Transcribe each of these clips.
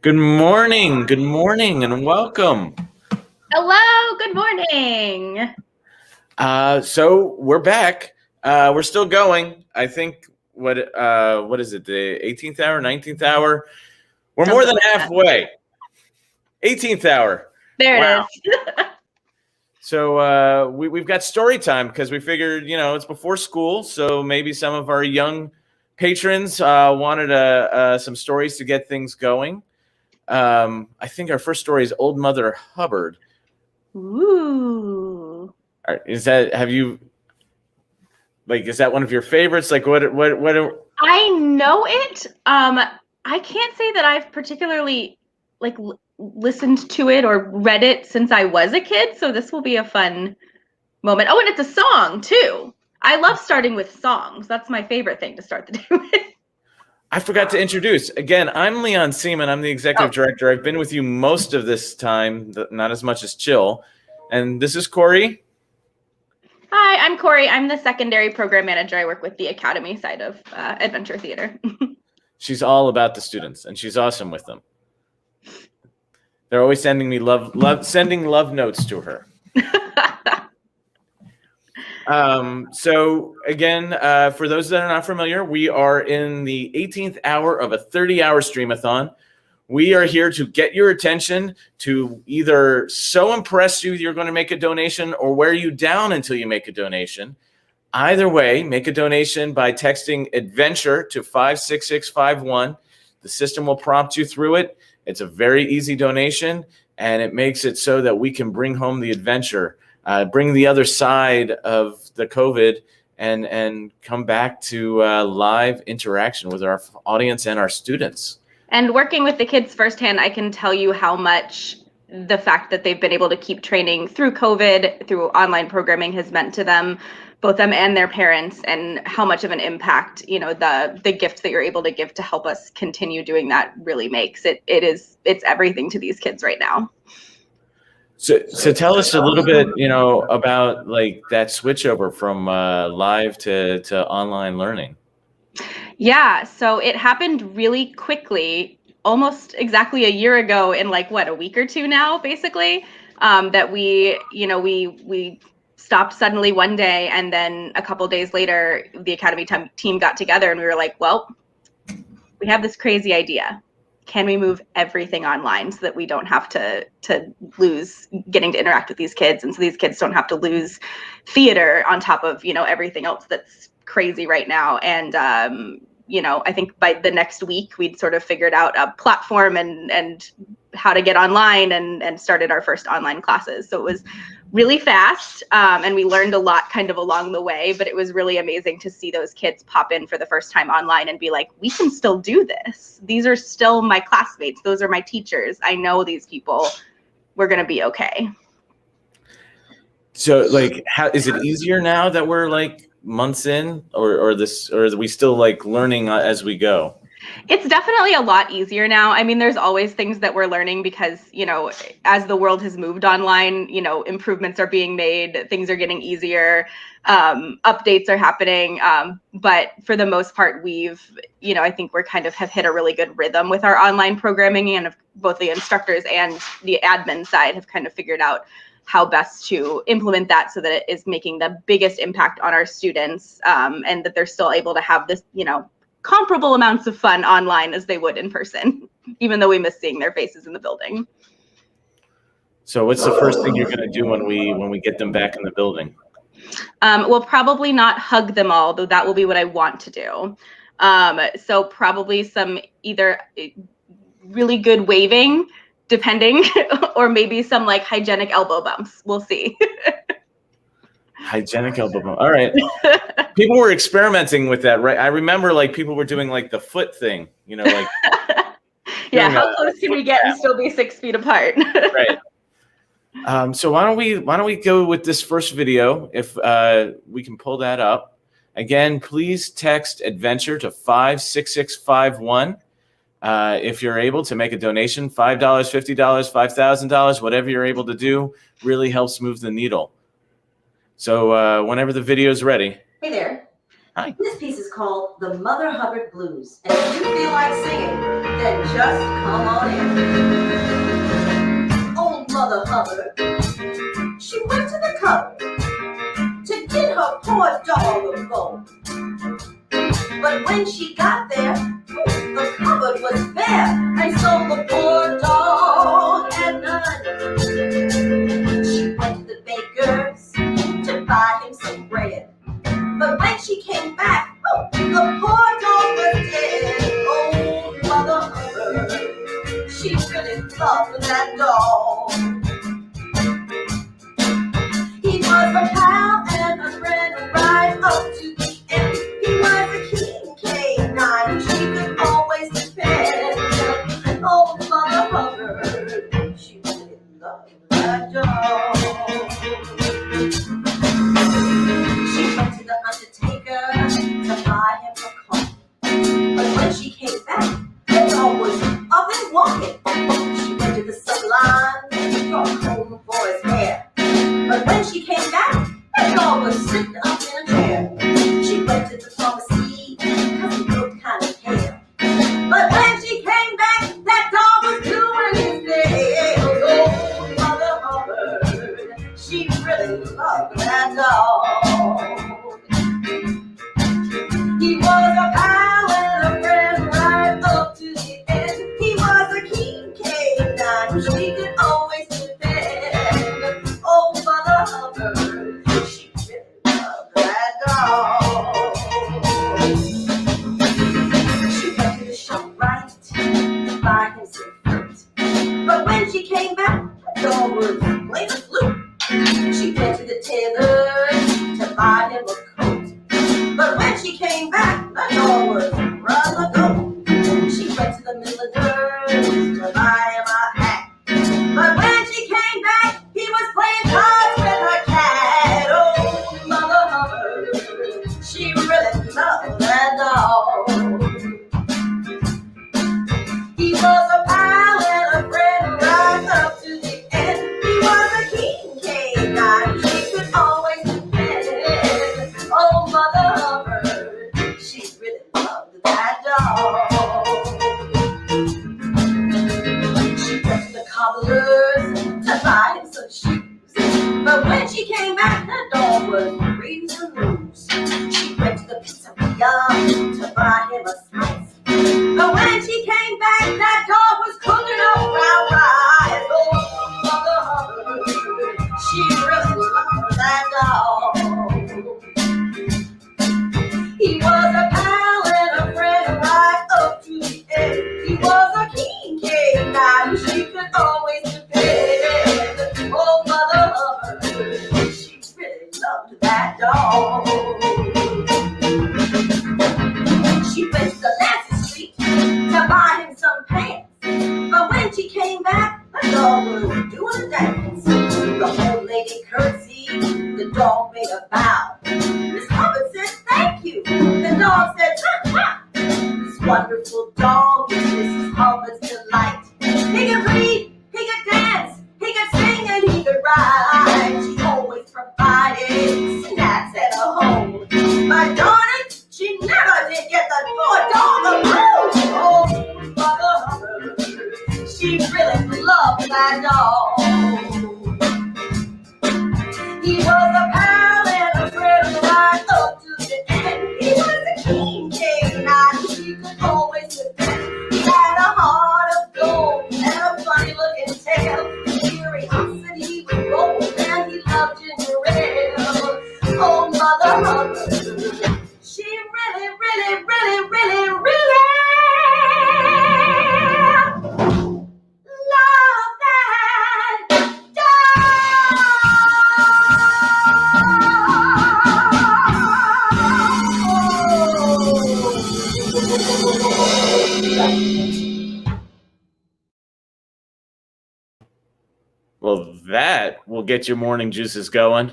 Good morning, and welcome. Hello, good morning. So we're back. We're still going. I think what is it? The 18th hour, 19th hour? We're more than halfway. 18th hour. There Wow. it is. So we've got story time because we figured, it's before school, so maybe some of our young patrons wanted some stories to get things going. I think our first story is Old Mother Hubbard. Ooh. Is that one of your favorites? Like what? I know it. I can't say that I've particularly listened to it or read it since I was a kid, so this will be a fun moment. Oh, and it's a song too. I love starting with songs. That's my favorite thing to start the day with. I forgot to introduce. Again, I'm Leon Seaman. I'm the executive director. I've been with you most of this time, not as much as Chil. And this is Corey. Hi, I'm Corey. I'm the secondary program manager. I work with the academy side of Adventure Theater. She's all about the students, and she's awesome with them. They're always sending me sending love notes to her. So again, for those that are not familiar, we are in the 18th hour of a 30-hour stream-a-thon. We are here to get your attention, to either so impress you you're going to make a donation or wear you down until you make a donation. Either way, make a donation by texting adventure to 56651. The system will prompt you through it. It's a very easy donation, and it makes it so that we can bring home the adventure, bring the other side of the COVID, and come back to live interaction with our audience and our students. And working with the kids firsthand, I can tell you how much the fact that they've been able to keep training through COVID, through online programming, has meant to them, both them and their parents, and how much of an impact, the gift that you're able to give to help us continue doing that really makes. It's everything to these kids right now. So tell us a little bit, about that switchover from live to online learning. Yeah, so it happened really quickly, almost exactly a year ago, in a week or two now, basically, that we stopped suddenly one day, and then a couple days later, the academy team got together, and we were like, well, we have this crazy idea. Can we move everything online so that we don't have to lose getting to interact with these kids, and so these kids don't have to lose theater on top of everything else that's crazy right now? And I think by the next week we'd sort of figured out a platform and how to get online and started our first online classes. So it was really fast, and we learned a lot kind of along the way, but it was really amazing to see those kids pop in for the first time online and be like, we can still do this. These are still my classmates. Those are my teachers. I know these people. We're going to be okay. So how is it easier now that we're months in, or are we still learning as we go? It's definitely a lot easier now. I mean, there's always things that we're learning because, as the world has moved online, improvements are being made, things are getting easier, updates are happening. But for the most part, I think we're kind of have hit a really good rhythm with our online programming, and both the instructors and the admin side have kind of figured out how best to implement that so that it is making the biggest impact on our students, and that they're still able to have this, comparable amounts of fun online as they would in person, even though we miss seeing their faces in the building. So what's the first thing you're going to do when we get them back in the building? We'll probably not hug them all, though that will be what I want to do. So probably some either really good waving, depending, or maybe some hygienic elbow bumps. We'll see. Hygienic elbow bump. All right. People were experimenting with that, right? I remember people were doing the foot thing, Yeah, how close can we get and still be 6 feet apart? Right. So why don't we go with this first video, if we can pull that up. Again, please text adventure to 56651. If you're able to make a donation, $5, $50, $5,000, whatever you're able to do, really helps move the needle. So whenever the video is ready. Hey there. Hi. This piece is called The Mother Hubbard Blues. And if you feel like singing, then just come on in. Old Mother Hubbard, she went to the cupboard to get her poor dog a bone. But when she got there, the cupboard was bare, and so the poor dog had none. She went to the baker's to buy him some bread. But when she came back, the poor dog was dead. Old Mother Hubbard, she really loved that dog. He was a pal and a friend right up to the end. He was a king canine she could always depend. Old Mother Hubbard, she really loved that dog. She went to the undertaker to buy him a coat. But when she came back, the dog was up and walking. She went to the salon for a comb for his hair. But when she came back, the dog was sitting up in a chair. She went to the pharmacy because he looked kind of pale. But when she came back, that dog was doing his nails. Oh, Mother Hubbard, she really loved that dog. He was a pal and a friend right up to the end. He was a king canine she could always depend. Oh, Mother Hubbard, she really loved that dog. She went to the shop right to buy him some fruit. But when she came back, the dog was playing the flute. She went to the tailor to buy him a coat. But when she came back, the dog was rather goat. She went to the milliner's to buy him a hat. But when she came back, he was playing cards with her cat. Oh, Mother Hubbard, she really loved that dog. He was a pal and a friend right up to the end. He was a king canine she could always depend. Oh, Mother Hubbard, she really loved that dog. She went to the cobbler's to buy him some shoes. But when she came back, that dog was reading the news. She went to the pizzeria to buy him a slice. But when she came back, that dog was cooking up brown rice. Oh, Mother Hubbard, she really loved that dog. He was a pal and a friend right up to the end. He was a king canine she could always depend. Oh, Mother Hubbard, she really loved that dog. She went to the Nancy Street to buy him some pants. But when she came back, the dog was doing a dance. The old lady curtsied, the dog made a bow. Miss Hubbard said, "Thank you." The dog said, "Ha ha." This wonderful dog is Mrs. Hubbard's delight. He could read, he could dance, he could sing, and he could ride. She always provided snacks at her home. But darn it, she never did get the poor dog a bone. Oh, Mother Hubbard, she really loved that dog. He was a pal and a friend right up to the end. He was a king canine she could always depend. He had a heart of gold and a funny looking tail. Curiosity was bold and he loved ginger ale. Oh, Mother Hubbard, she really, really, really, really, really loved that dog. Well, that will get your morning juices going.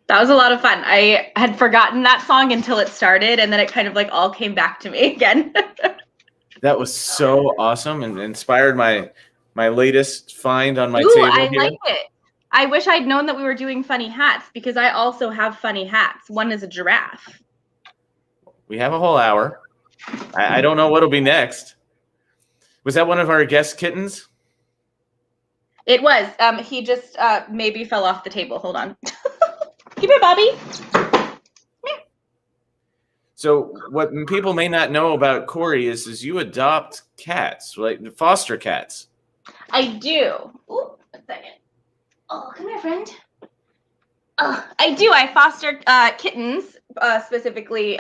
That was a lot of fun. I had forgotten that song until it started, and then it kind of like all came back to me again. That was so awesome and inspired my latest find on my Ooh, table I here. like it. I wish I'd known that we were doing funny hats because I also have funny hats. One is a giraffe. We have a whole hour. I don't know what'll be next. Was that one of our guest kittens? It was. He just maybe fell off the table. Hold on. Come here, Bobby. Come here. So what people may not know about Corey is you adopt cats, like foster cats. I do. Ooh, a second. Oh, come here, friend. I do. I foster kittens specifically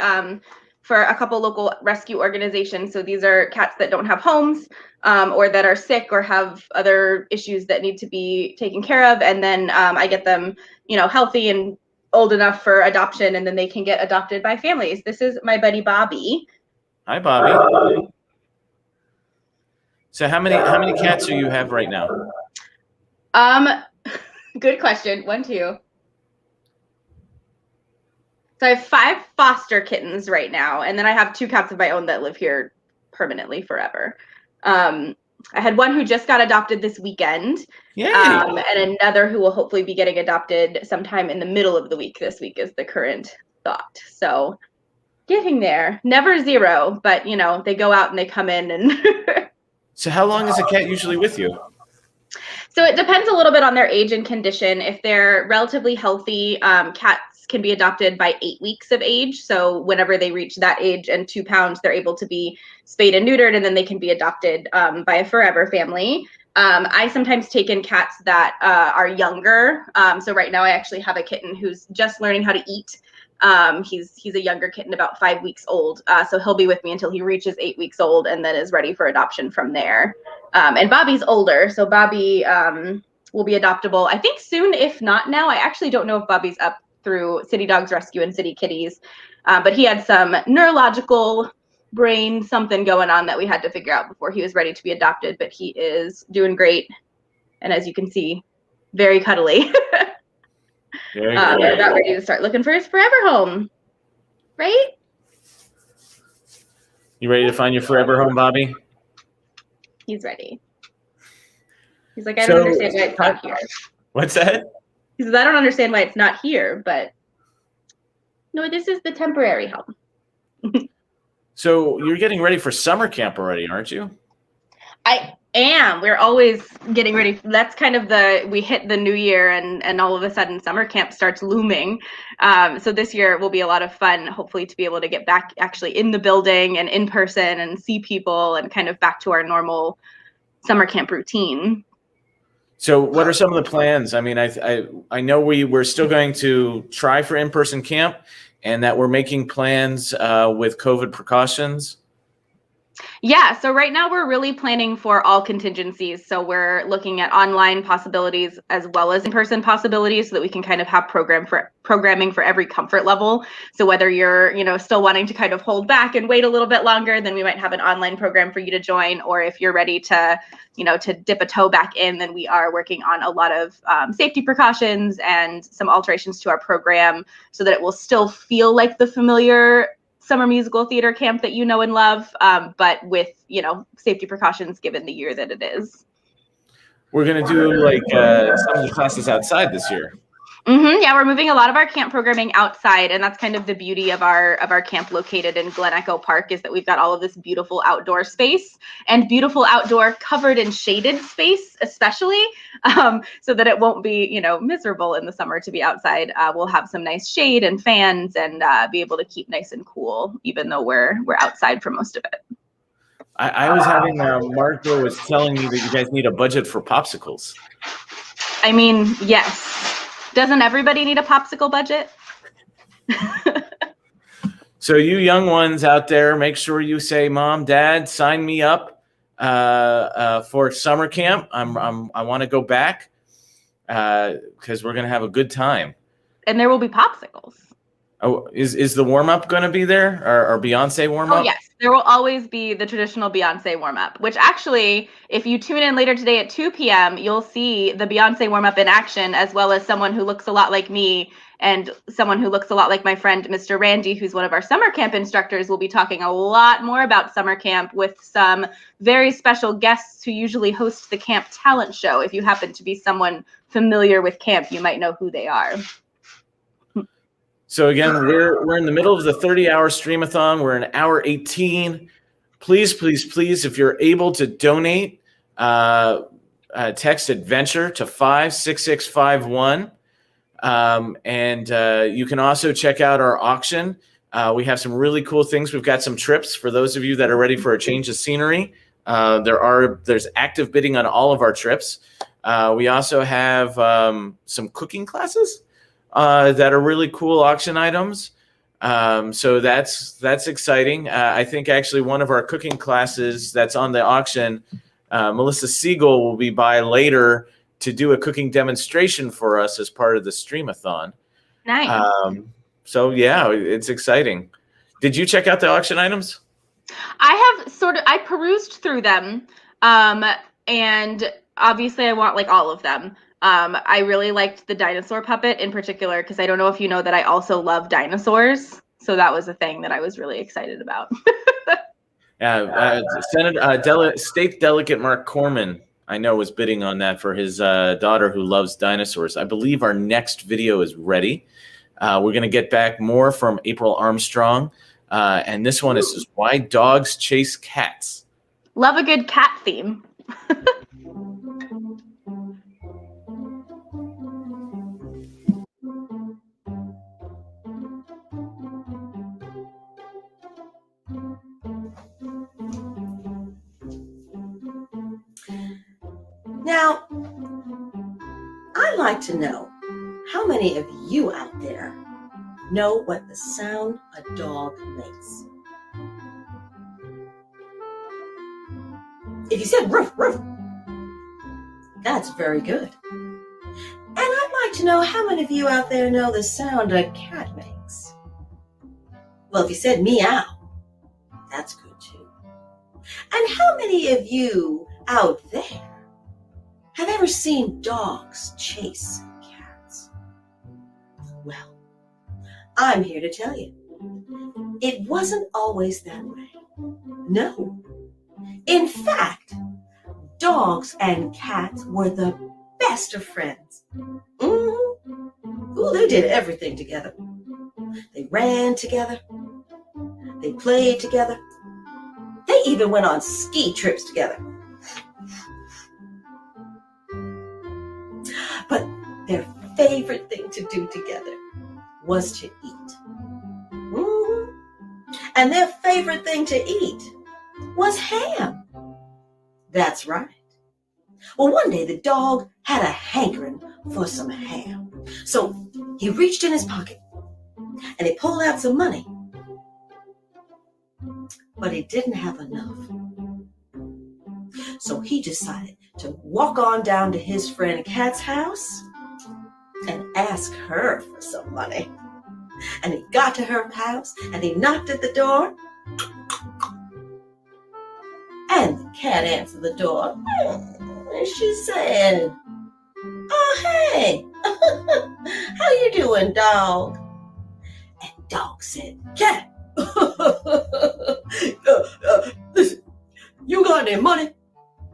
for a couple local rescue organizations. So these are cats that don't have homes or that are sick or have other issues that need to be taken care of. And then I get them, healthy and old enough for adoption, and then they can get adopted by families. This is my buddy Bobby. Hi, Bobby. So how many cats do you have right now? Good question. 1, 2. So I have 5 foster kittens right now, and then I have 2 cats of my own that live here permanently forever. I had one who just got adopted this weekend, and another who will hopefully be getting adopted sometime in the middle of the week. This week is the current thought. So getting there. Never 0, but they go out and they come in. And So how long is a cat usually with you? So it depends a little bit on their age and condition. If they're relatively healthy, cats can be adopted by 8 weeks of age. So whenever they reach that age and 2 pounds, they're able to be spayed and neutered, and then they can be adopted by a forever family. I sometimes take in cats that are younger. So right now I actually have a kitten who's just learning how to eat. He's a younger kitten, about 5 weeks old. So he'll be with me until he reaches 8 weeks old and then is ready for adoption from there. And Bobby's older, so Bobby will be adoptable, I think soon, if not now. I actually don't know if Bobby's up through City Dogs Rescue and City Kitties, but he had some neurological brain something going on that we had to figure out before he was ready to be adopted, but he is doing great. And as you can see, very cuddly. Very We're about ready to start looking for his forever home, right? You ready to find your forever home, Bobby? He's ready. He's like, I don't understand why it's not here. What's that? He says, I don't understand why it's not here, but no, this is the temporary home. So you're getting ready for summer camp already, aren't you? I am. We're always getting ready. That's kind of we hit the new year and all of a sudden summer camp starts looming. So this year will be a lot of fun, hopefully, to be able to get back actually in the building and in person and see people and kind of back to our normal summer camp routine. So what are some of the plans? I mean, I know we're still going to try for in-person camp, and that we're making plans with COVID precautions. Yeah, so right now we're really planning for all contingencies. So we're looking at online possibilities as well as in-person possibilities so that we can kind of have programming for every comfort level. So whether you're, still wanting to kind of hold back and wait a little bit longer, then we might have an online program for you to join. Or if you're ready to, to dip a toe back in, then we are working on a lot of safety precautions and some alterations to our program so that it will still feel like the familiar summer musical theater camp that you know and love, but with, safety precautions given the year that it is. We're going to do like some of the classes outside this year. Yeah, we're moving a lot of our camp programming outside, and that's kind of the beauty of our camp located in Glen Echo Park, is that we've got all of this beautiful outdoor space and beautiful outdoor covered and shaded space, especially, so that it won't be, miserable in the summer to be outside. We'll have some nice shade and fans and be able to keep nice and cool, even though we're outside for most of it. I was having Marco was telling me that you guys need a budget for popsicles. I mean, yes. Doesn't everybody need a popsicle budget? So you young ones out there, make sure you say, Mom, Dad, sign me up for summer camp. I want to go back because we're going to have a good time. And there will be popsicles. Oh, is the warm-up going to be there, or Beyonce warm-up? Oh, yes. There will always be the traditional Beyonce warm-up, which actually, if you tune in later today at 2 p.m., you'll see the Beyonce warm-up in action, as well as someone who looks a lot like me and someone who looks a lot like my friend, Mr. Randy, who's one of our summer camp instructors. Will be talking a lot more about summer camp with some very special guests who usually host the camp talent show. If you happen to be someone familiar with camp, you might know who they are. So again, we're in the middle of the 30-hour Stream-a-thon. We're in hour 18. Please, please, please, if you're able to donate, text adventure to 56651. And you can also check out our auction. We have some really cool things. We've got some trips for those of you that are ready for a change of scenery. There's active bidding on all of our trips. We also have some cooking classes that are really cool auction items. So that's exciting. I think actually one of our cooking classes that's on the auction, Melissa Siegel will be by later to do a cooking demonstration for us as part of the Stream-a-thon. Nice. So yeah, it's exciting. Did you check out the auction items? I perused through them, and obviously I want like all of them. I really liked the dinosaur puppet in particular because I don't know if you know that I also love dinosaurs. So that was a thing that I was really excited about. State Delegate Mark Corman, I know, was bidding on that for his daughter who loves dinosaurs. I believe our next video is ready. We're going to get back more from April Armstrong. And this one is why dogs chase cats. Love a good cat theme. Now, I'd like to know how many of you out there know what the sound a dog makes. If you said roof, roof, that's very good. And I'd like to know how many of you out there know the sound a cat makes. Well, if you said meow, that's good too. And how many of you out there have ever seen dogs chase cats? Well, I'm here to tell you, it wasn't always that way. No. In fact, dogs and cats were the best of friends. Ooh, they did everything together. They ran together. They played together. They even went on ski trips together. But their favorite thing to do together was to eat. And their favorite thing to eat was ham. That's right. Well, one day the dog had a hankering for some ham. So he reached in his pocket and he pulled out some money. But he didn't have enough. So he decided to walk on down to his friend Kat's house and ask her for some money. And he got to her house and he knocked at the door. And the cat answered the door. And she said, "Oh, hey, how you doing, dog?" And dog said, "Cat, listen, you got any money?"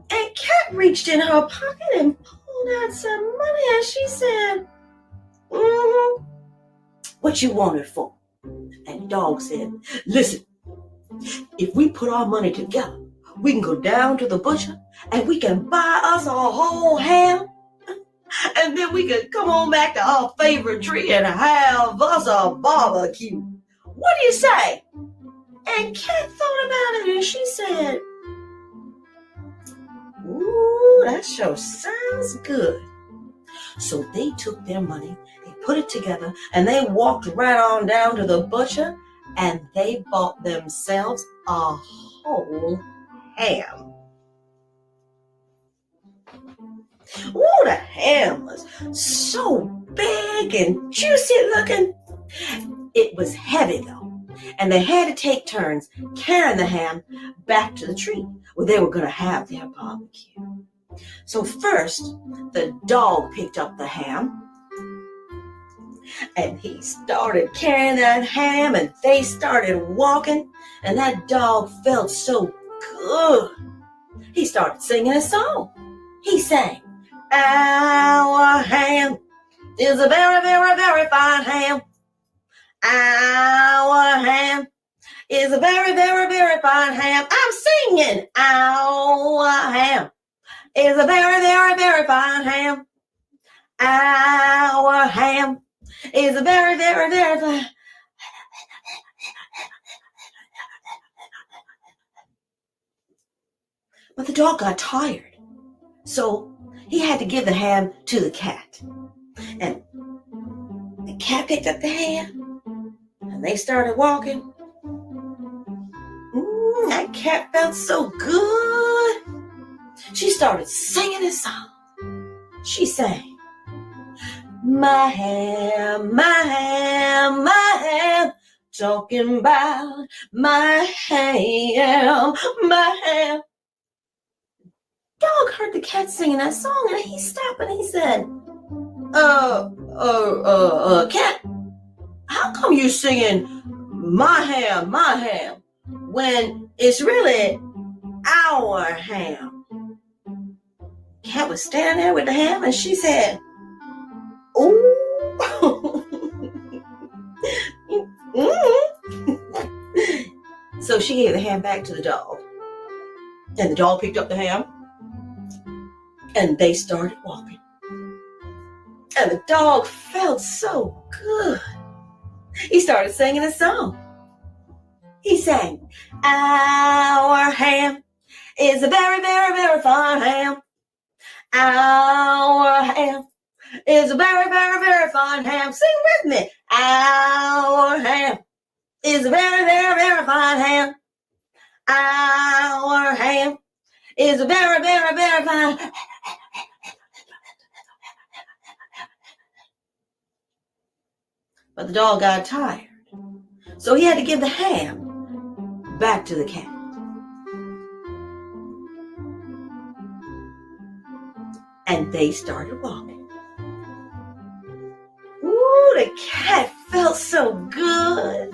And cat reached in her pocket and pulled out some money. And she said, "What you want it for?" And dog said, "Listen, if we put our money together, we can go down to the butcher and we can buy us a whole ham. And then we can come on back to our favorite tree and have us a barbecue. What do you say?" And Cat thought about it and she said, "Ooh, that sure sounds good." So they took their money, they put it together, and they walked right on down to the butcher and they bought themselves a whole ham. Ooh, the ham was so big and juicy looking. It was heavy though, and they had to take turns carrying the ham back to the tree where they were going to have their barbecue. So first, the dog picked up the ham, and he started carrying that ham, and they started walking, and that dog felt so good. He started singing a song. He sang, "Our ham is a very, very, very fine ham. Our ham is a very, very, very fine ham. I'm singing. Our ham is a very, very, very fine ham. Our ham is a very, very, very fine. But the dog got tired, so he had to give the ham to the cat. And the cat picked up the ham, and they started walking. That cat felt so good. She started singing a song. She sang, my ham, my ham, my ham, talking about my ham, my ham. Dog heard the cat singing that song, and he stopped and he said, cat, how come you singing my ham, when it's really our ham? Cat was standing there with the ham, and she said, ooh. So she gave the ham back to the dog, and the dog picked up the ham, and they started walking. And the dog felt so good. He started singing a song. He sang, our ham is a very, very, very fine ham. Our ham is a very, very, very fine ham. Sing with me. Our ham is a very, very, very fine ham. Our ham is a very, very, very fine. But the dog got tired, so he had to give the ham back to the cat. And they started walking. Ooh, the cat felt so good.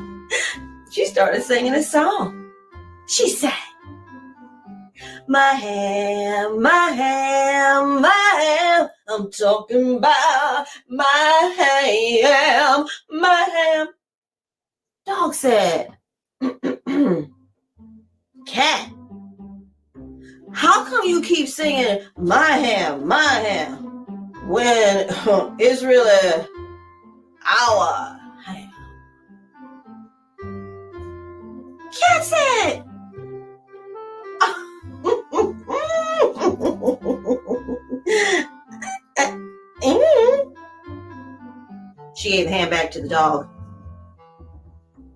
She started singing a song. She sang, my ham, my ham, my ham, I'm talking about my ham, my ham. Dog said, cat, how come you keep singing my ham, when it's really our ham? Cat said, she gave the ham back to the dog.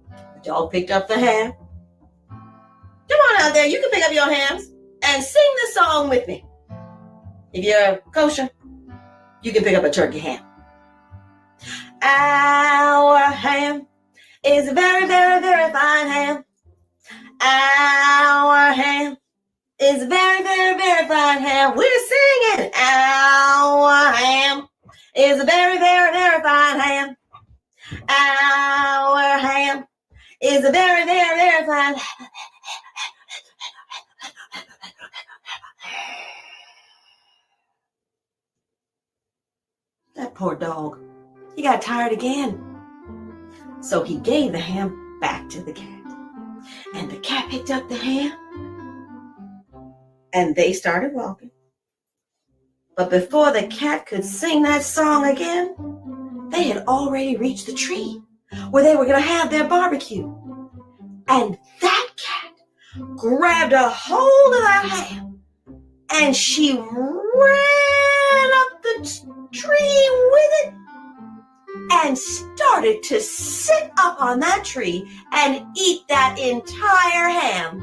The dog picked up the ham. Come on out there, you can pick up your hams and sing the song with me. If you're kosher, you can pick up a turkey ham. Our ham is a very, very, very fine ham. Our ham is a very, very, very fine ham. We're singing. Our ham is a very, very, very fine ham. Our ham is a very, very, very fine. That poor dog, he got tired again. So he gave the ham back to the cat. And the cat picked up the ham, and they started walking. But before the cat could sing that song again, they had already reached the tree where they were going to have their barbecue. And that cat grabbed a hold of that ham, and she ran up the tree with it and started to sit up on that tree and eat that entire ham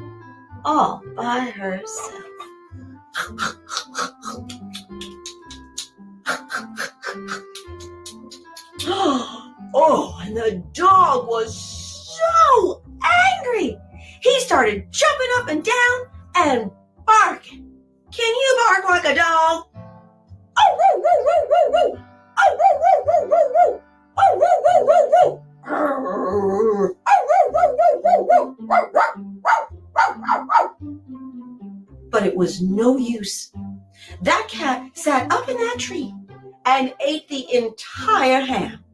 all by herself. Oh, and the dog was so angry. He started jumping up and down and barking. Can you bark like a dog? Oh, woo, woo, woo, woo, woo. Oh, woo, woo, woo, woo, woo. Oh, woo, woo, woo, woo. Oh, woo, woo, woo, woo, woo. Woo, woo, woo, woo, woo. But it was no use. That cat sat up in that tree and ate the entire ham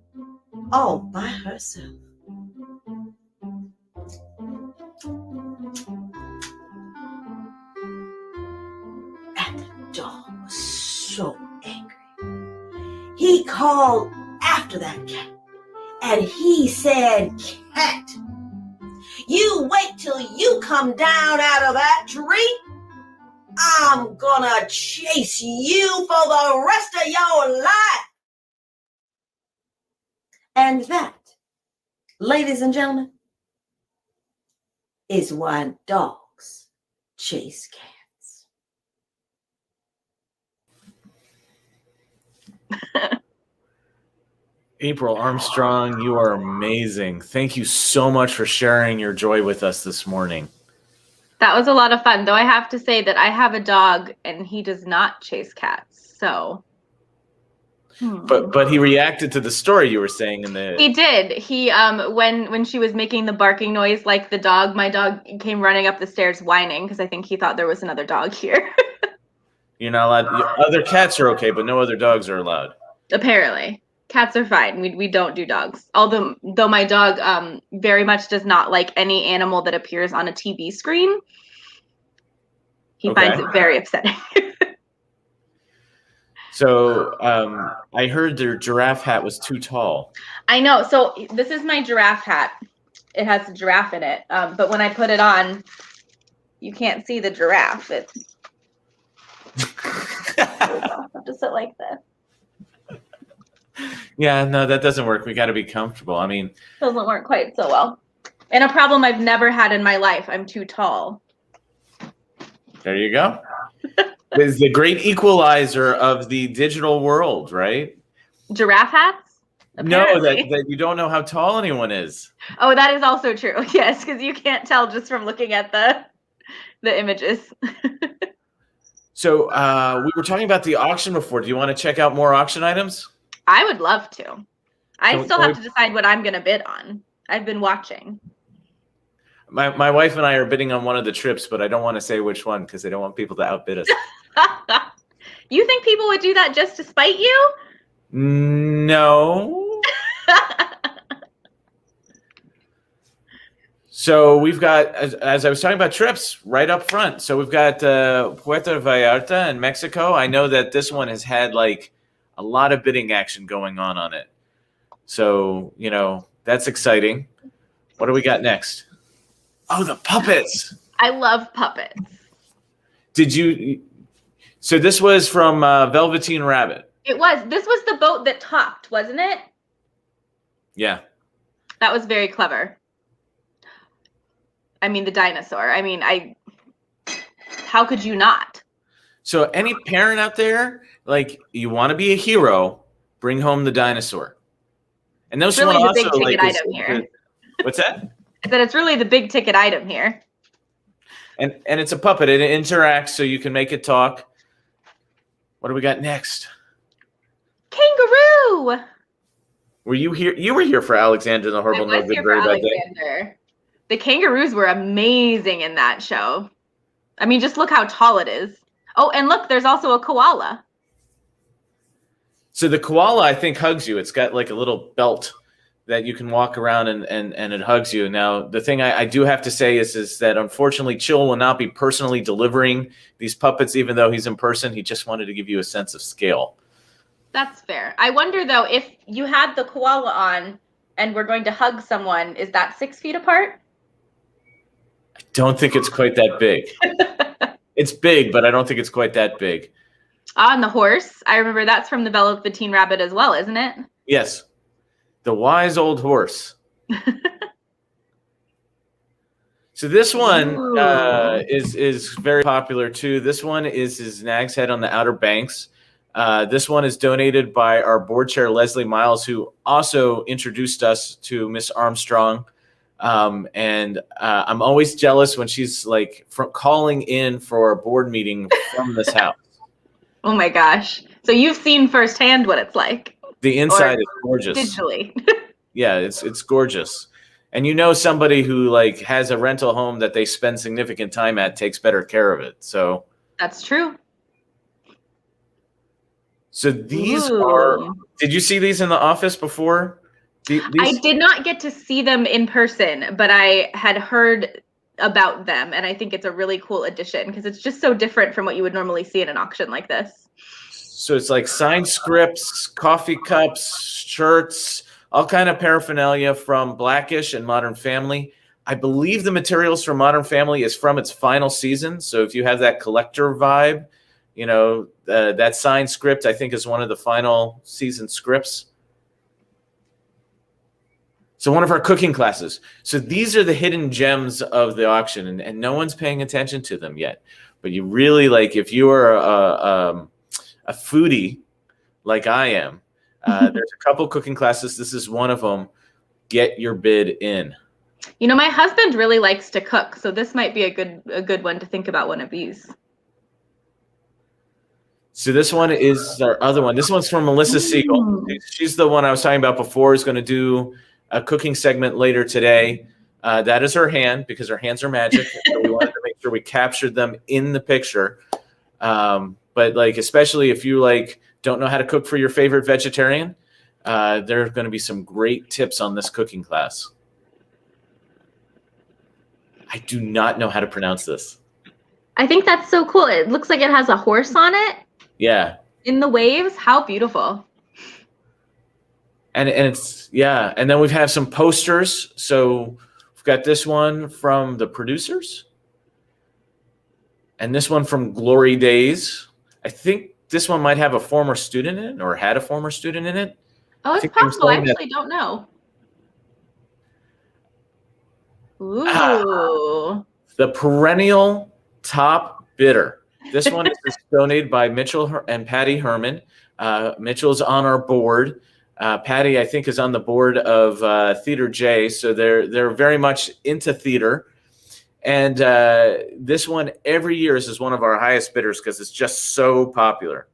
all by herself. dog was so angry. He called after that cat and he said, "Cat, you wait till you come down out of that tree. I'm gonna chase you for the rest of your life." And that, ladies and gentlemen, is why dogs chase cats. April Armstrong, you are amazing. Thank you so much for sharing your joy with us this morning. That was a lot of fun, though I have to say that I have a dog and he does not chase cats. So But he reacted to the story you were saying in the. He did. He when she was making the barking noise like the dog, my dog came running up the stairs whining because I think he thought there was another dog here. You're not allowed. Other cats are okay, but no other dogs are allowed. Apparently. Cats are fine. We don't do dogs. Although my dog very much does not like any animal that appears on a TV screen. He finds it very upsetting. So I heard their giraffe hat was too tall. I know. So this is my giraffe hat. It has a giraffe in it. But when I put it on, you can't see the giraffe. It's I have to sit like this. Yeah, no, that doesn't work. We got to be comfortable. I mean, Doesn't work quite so well. And a problem I've never had in my life. I'm too tall. there you go. It's the great equalizer of the digital world, right? Giraffe hats? No, Apparently. that you don't know how tall anyone is. Oh, that is also true. Yes, because you can't tell just from looking at the images. So we were talking about the auction before. Do you want to check out more auction items? I would love to. I Can still we- have to decide what I'm going to bid on. I've been watching. My wife and I are bidding on one of the trips, but I don't want to say which one because I don't want people to outbid us. You think people would do that just to spite you? No. So we've got, as I was talking about trips, right up front. So we've got Puerto Vallarta in Mexico. I know that this one has had like a lot of bidding action going on it. So, you know, that's exciting. What do we got next? Oh, the puppets. I love puppets. Did you? So this was from Velveteen Rabbit. It was. This was the boat that talked, wasn't it? Yeah. That was very clever. I mean, the dinosaur. I mean, how could you not? So any parent out there, like you want to be a hero, bring home the dinosaur. And those Really one the big also ticket like item here. What's that? I said it's really the big ticket item here. And it's a puppet. It interacts, so you can make it talk. What do we got next? Kangaroo. Were you here? You were here for Alexander and the Horrible No Good Very Bad Day. Alexander. The kangaroos were amazing in that show. I mean, just look how tall it is. Oh, and look, there's also a koala. So the koala, I think, hugs you. It's got like a little belt that you can walk around and it hugs you. Now, the thing I do have to say is that unfortunately, Chil will not be personally delivering these puppets, even though he's in person. He just wanted to give you a sense of scale. That's fair. I wonder, though, if you had the koala on and we're going to hug someone, is that 6 feet apart? I don't think it's quite that big. It's big, but I don't think it's quite that big. And the horse. I remember that's from the Velveteen Rabbit as well, isn't it? Yes. The wise old horse. So this one is very popular too. This one is Nag's Head on the Outer Banks. This one is donated by our board chair, Leslie Miles, who also introduced us to Miss Armstrong. And I'm always jealous when she's like calling in for a board meeting from this house. Oh my gosh. So you've seen firsthand what it's like. The inside is gorgeous. Digitally. Yeah, it's gorgeous. And you know somebody who like has a rental home that they spend significant time at takes better care of it. So That's true. So these are, did you see these in the office before? I did not get to see them in person, but I had heard about them, and I think it's a really cool addition because it's just so different from what you would normally see in an auction like this. So it's like signed scripts, coffee cups, shirts, all kind of paraphernalia from Blackish and Modern Family. I believe the materials from Modern Family is from its final season. So if you have that collector vibe, you know, that signed script, I think, is one of the final season scripts. So one of our cooking classes. So these are the hidden gems of the auction, and no one's paying attention to them yet. But you really, like, if you are a foodie like I am, there's a couple cooking classes. This is one of them. Get your bid in. You know, my husband really likes to cook, so this might be a good one to think about one of these. So this one is our other one. This one's from Melissa Siegel. She's the one I was talking about before, is going to do a cooking segment later today. That is her hand, because her hands are magic. So we wanted to make sure we captured them in the picture. But like, especially if you like don't know how to cook for your favorite vegetarian, there are going to be some great tips on this cooking class. I do not know how to pronounce this. I think that's so cool. It looks like it has a horse on it. Yeah. In the waves. How beautiful. And it's, yeah. And then we've had some posters. So we've got this one from the producers. And this one from Glory Days. I think this one might have a former student in it, or had a former student in it. Oh, it's possible. I actually don't know. Ooh. The perennial top bidder. This one is donated by Mitchell and Patty Herman. Mitchell's on our board. Patty, I think, is on the board of Theater J, so they're very much into theater. And this one every year is one of our highest bidders because it's just so popular.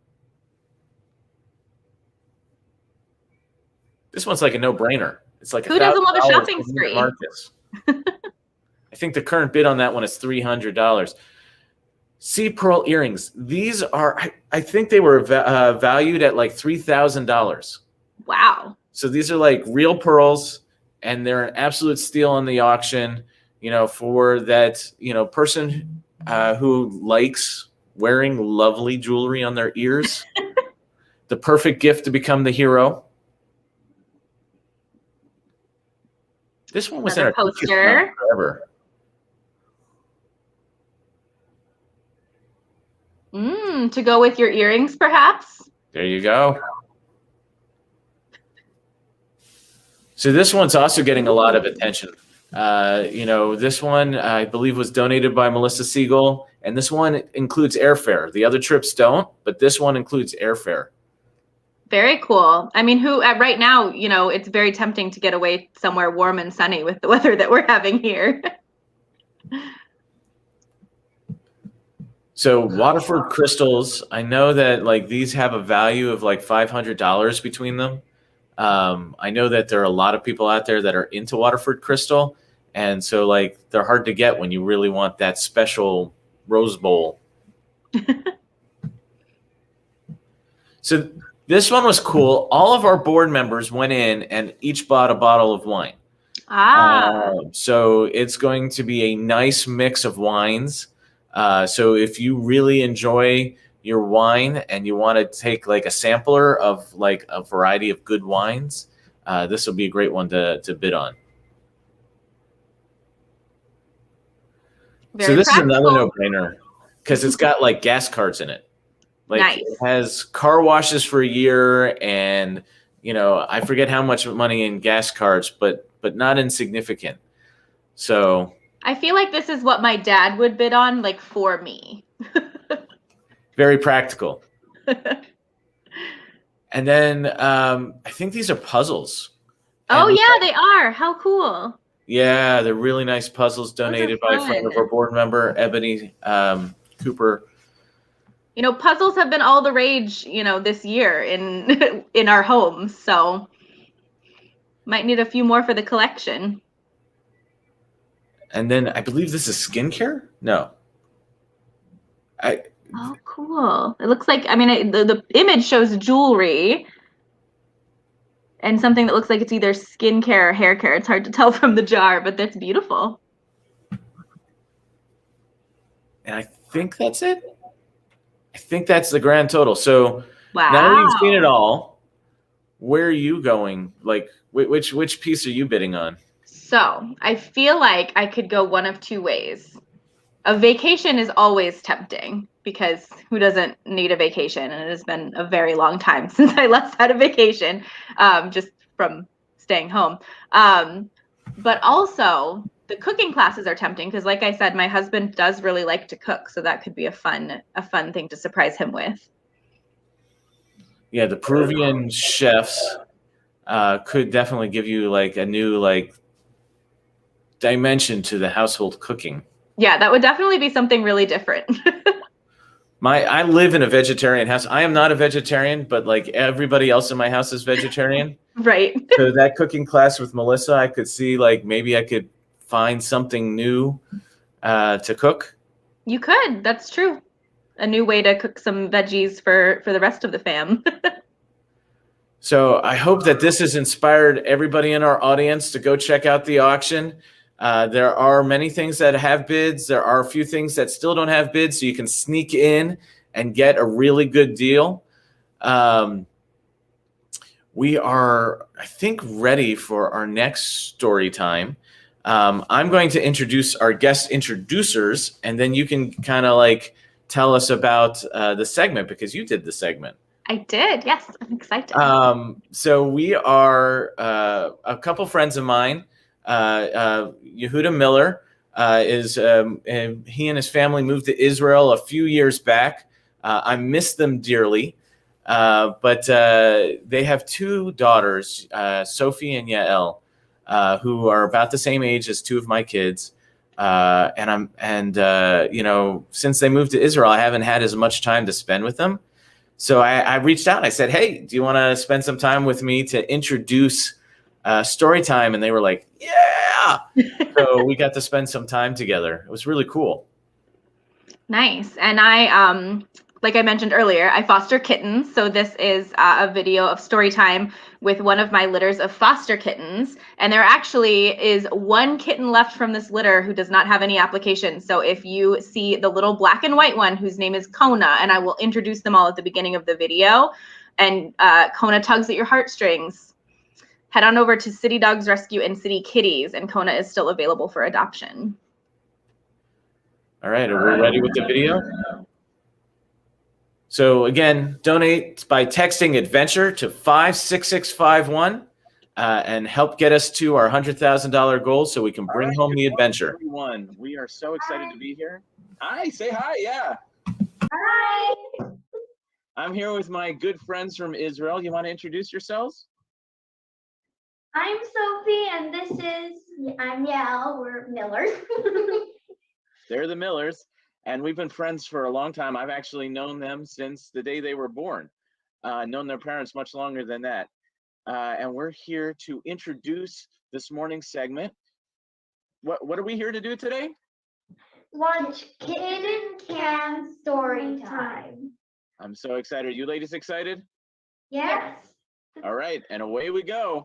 This one's like a no-brainer. It's like who doesn't love a shopping spree? I think the current bid on that one is $300. Sea pearl earrings. These are, I think they were valued at like $3,000. Wow. So these are like real pearls, and they're an absolute steal on the auction, you know, for that, you know, person who likes wearing lovely jewelry on their ears. The perfect gift to become the hero. This one was in our poster forever. To go with your earrings, perhaps. There you go. So this one's also getting a lot of attention. You know, this one I believe was donated by Melissa Siegel, and this one includes airfare. The other trips don't, but this one includes airfare. Very cool. I mean, right now, you know, it's very tempting to get away somewhere warm and sunny with the weather that we're having here. So Waterford crystals, I know that like these have a value of like $500 between them. I know that there are a lot of people out there that are into Waterford crystal, and so like they're hard to get when you really want that special rose bowl. So this one was cool. All of our board members went in and each bought a bottle of wine. So it's going to be a nice mix of wines. So if you really enjoy your wine and you want to take like a sampler of like a variety of good wines, this will be a great one to bid on. Very this practical. is another no-brainer because it's got like gas cards in it. Like nice. It has car washes for a year, and you know, I forget how much money in gas cards, but not insignificant. So I feel like this is what my dad would bid on, like for me. very practical. And then I think these are puzzles. Oh yeah, they are. How cool. Yeah, they're really nice puzzles donated by a friend of our board member, Ebony Cooper. You know, puzzles have been all the rage, you know, this year in our homes. So might need a few more for the collection. And then I believe this is skincare? No. Oh, cool. It looks like, I mean, the image shows jewelry and something that looks like it's either skincare or hair care. It's hard to tell from the jar, but that's beautiful. And I think that's it. I think that's the grand total. So Wow. now that you've seen it all, where are you going? Like, which piece are you bidding on? So I feel like I could go one of two ways. A vacation is always tempting because who doesn't need a vacation? And it has been a very long time since I last had a vacation, just from staying home. But also the cooking classes are tempting because, like I said, my husband does really like to cook, so that could be a fun thing to surprise him with. Yeah, the Peruvian chefs could definitely give you like a new like dimension to the household cooking. Yeah, that would definitely be something really different. I live in a vegetarian house. I am not a vegetarian, but like everybody else in my house is vegetarian. Right. So that cooking class with Melissa, I could see like maybe I could find something new to cook. You could. That's true. A new way to cook some veggies for the rest of the fam. So I hope that this has inspired everybody in our audience to go check out the auction. There are many things that have bids. There are a few things that still don't have bids, so you can sneak in and get a really good deal. We are, I think, ready for our next story time. I'm going to introduce our guest introducers, and then you can kind of like tell us about the segment because you did the segment. I did. Yes, I'm excited. So we are a couple friends of mine. Yehuda Miller is he and his family moved to Israel a few years back. I miss them dearly, but they have two daughters, Sophie and Yael, who are about the same age as two of my kids. And you know, since they moved to Israel, I haven't had as much time to spend with them. So I reached out. I said, "Hey, do you want to spend some time with me to introduce story time?" And they were like, "Yeah!" So we got to spend some time together. It was really cool. Nice. And I, like I mentioned earlier, I foster kittens. So this is a video of story time with one of my litters of foster kittens. And there actually is one kitten left from this litter who does not have any application. So if you see the little black and white one whose name is Kona, and I will introduce them all at the beginning of the video, and Kona tugs at your heartstrings, head on over to City Dogs Rescue and City Kitties, and Kona is still available for adoption. All right, are we ready with the video? So again, donate by texting adventure to 56651 and help get us to our $100,000 goal so we can bring home the adventure. Everyone, we are so excited to be here. Hi, say hi, yeah. Hi. I'm here with my good friends from Israel. You want to introduce yourselves? I'm Sophie, and I'm Yael. We're Miller. They're the Millers, and we've been friends for a long time. I've actually known them since the day they were born, known their parents much longer than that. And we're here to introduce this morning's segment. What are we here to do today? Lunch, Kitten Can Story Time. I'm so excited. You ladies excited? Yes. All right, and away we go.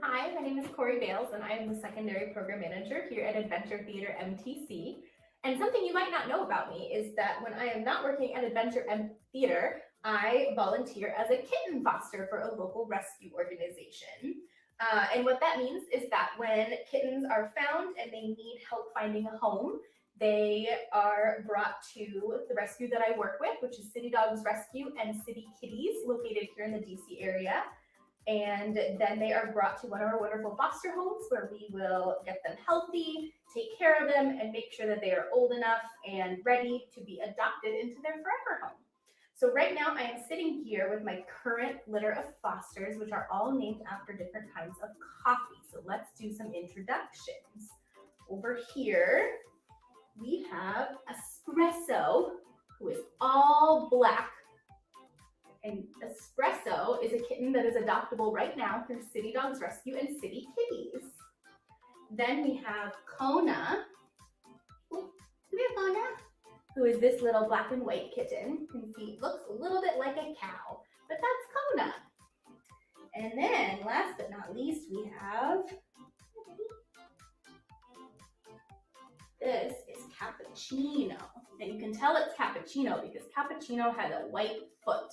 Hi, my name is Corey Bales, and I am the Secondary Program Manager here at Adventure Theater MTC. And something you might not know about me is that when I am not working at Adventure Theater, I volunteer as a kitten foster for a local rescue organization. And what that means is that when kittens are found and they need help finding a home, they are brought to the rescue that I work with, which is City Dogs Rescue and City Kitties, located here in the DC area. And then they are brought to one of our wonderful foster homes where we will get them healthy, take care of them, and make sure that they are old enough and ready to be adopted into their forever home. So right now I am sitting here with my current litter of fosters, which are all named after different kinds of coffee. So let's do some introductions. Over here, we have Skrzesz, who is all black. And Espresso is a kitten that is adoptable right now through City Dogs Rescue and City Kitties. Then we have Kona. Oh, come here, Kona. who is this little black and white kitten. You can see it looks a little bit like a cow, but that's Kona. And then last but not least, we have, this is Cappuccino. And you can tell it's Cappuccino because Cappuccino has a white foot.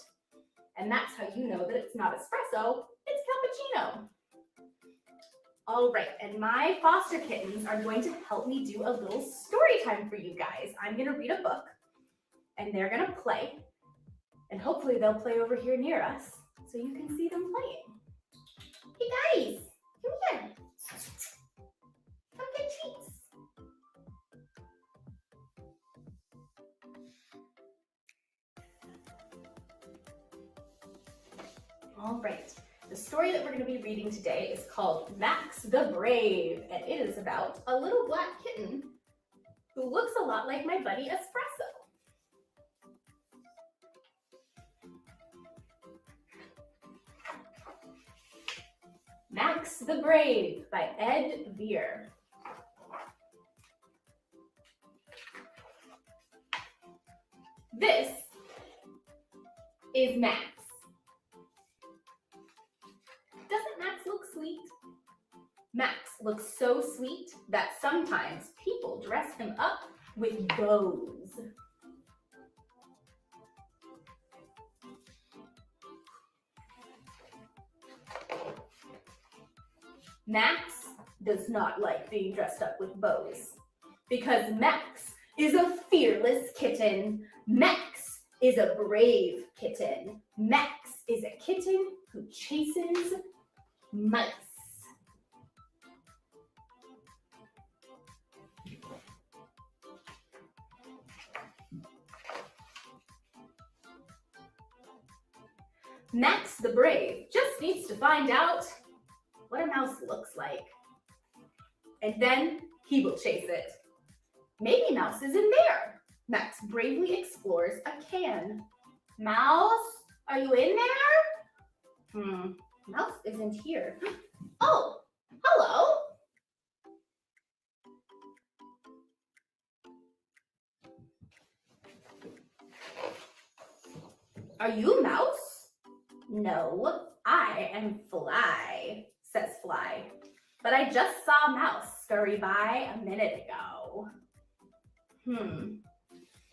And that's how you know that it's not espresso, it's Cappuccino. All right, and my foster kittens are going to help me do a little story time for you guys. I'm gonna read a book and they're gonna play. And hopefully they'll play over here near us so you can see them playing. Hey guys, come here. Come get treats. All right, the story that we're going to be reading today is called Max the Brave, and it is about a little black kitten who looks a lot like my buddy Espresso. Max the Brave by Ed Veer. This is Max. Doesn't Max look sweet? Max looks so sweet that sometimes people dress him up with bows. Max does not like being dressed up with bows because Max is a fearless kitten. Max is a brave kitten. Max is a kitten who chases mice. Max the Brave just needs to find out what a mouse looks like. And then he will chase it. Maybe Mouse is in there. Max bravely explores a can. Mouse, are you in there? Mouse isn't here. Oh, hello. Are you Mouse? No, I am Fly, says Fly. But I just saw Mouse scurry by a minute ago.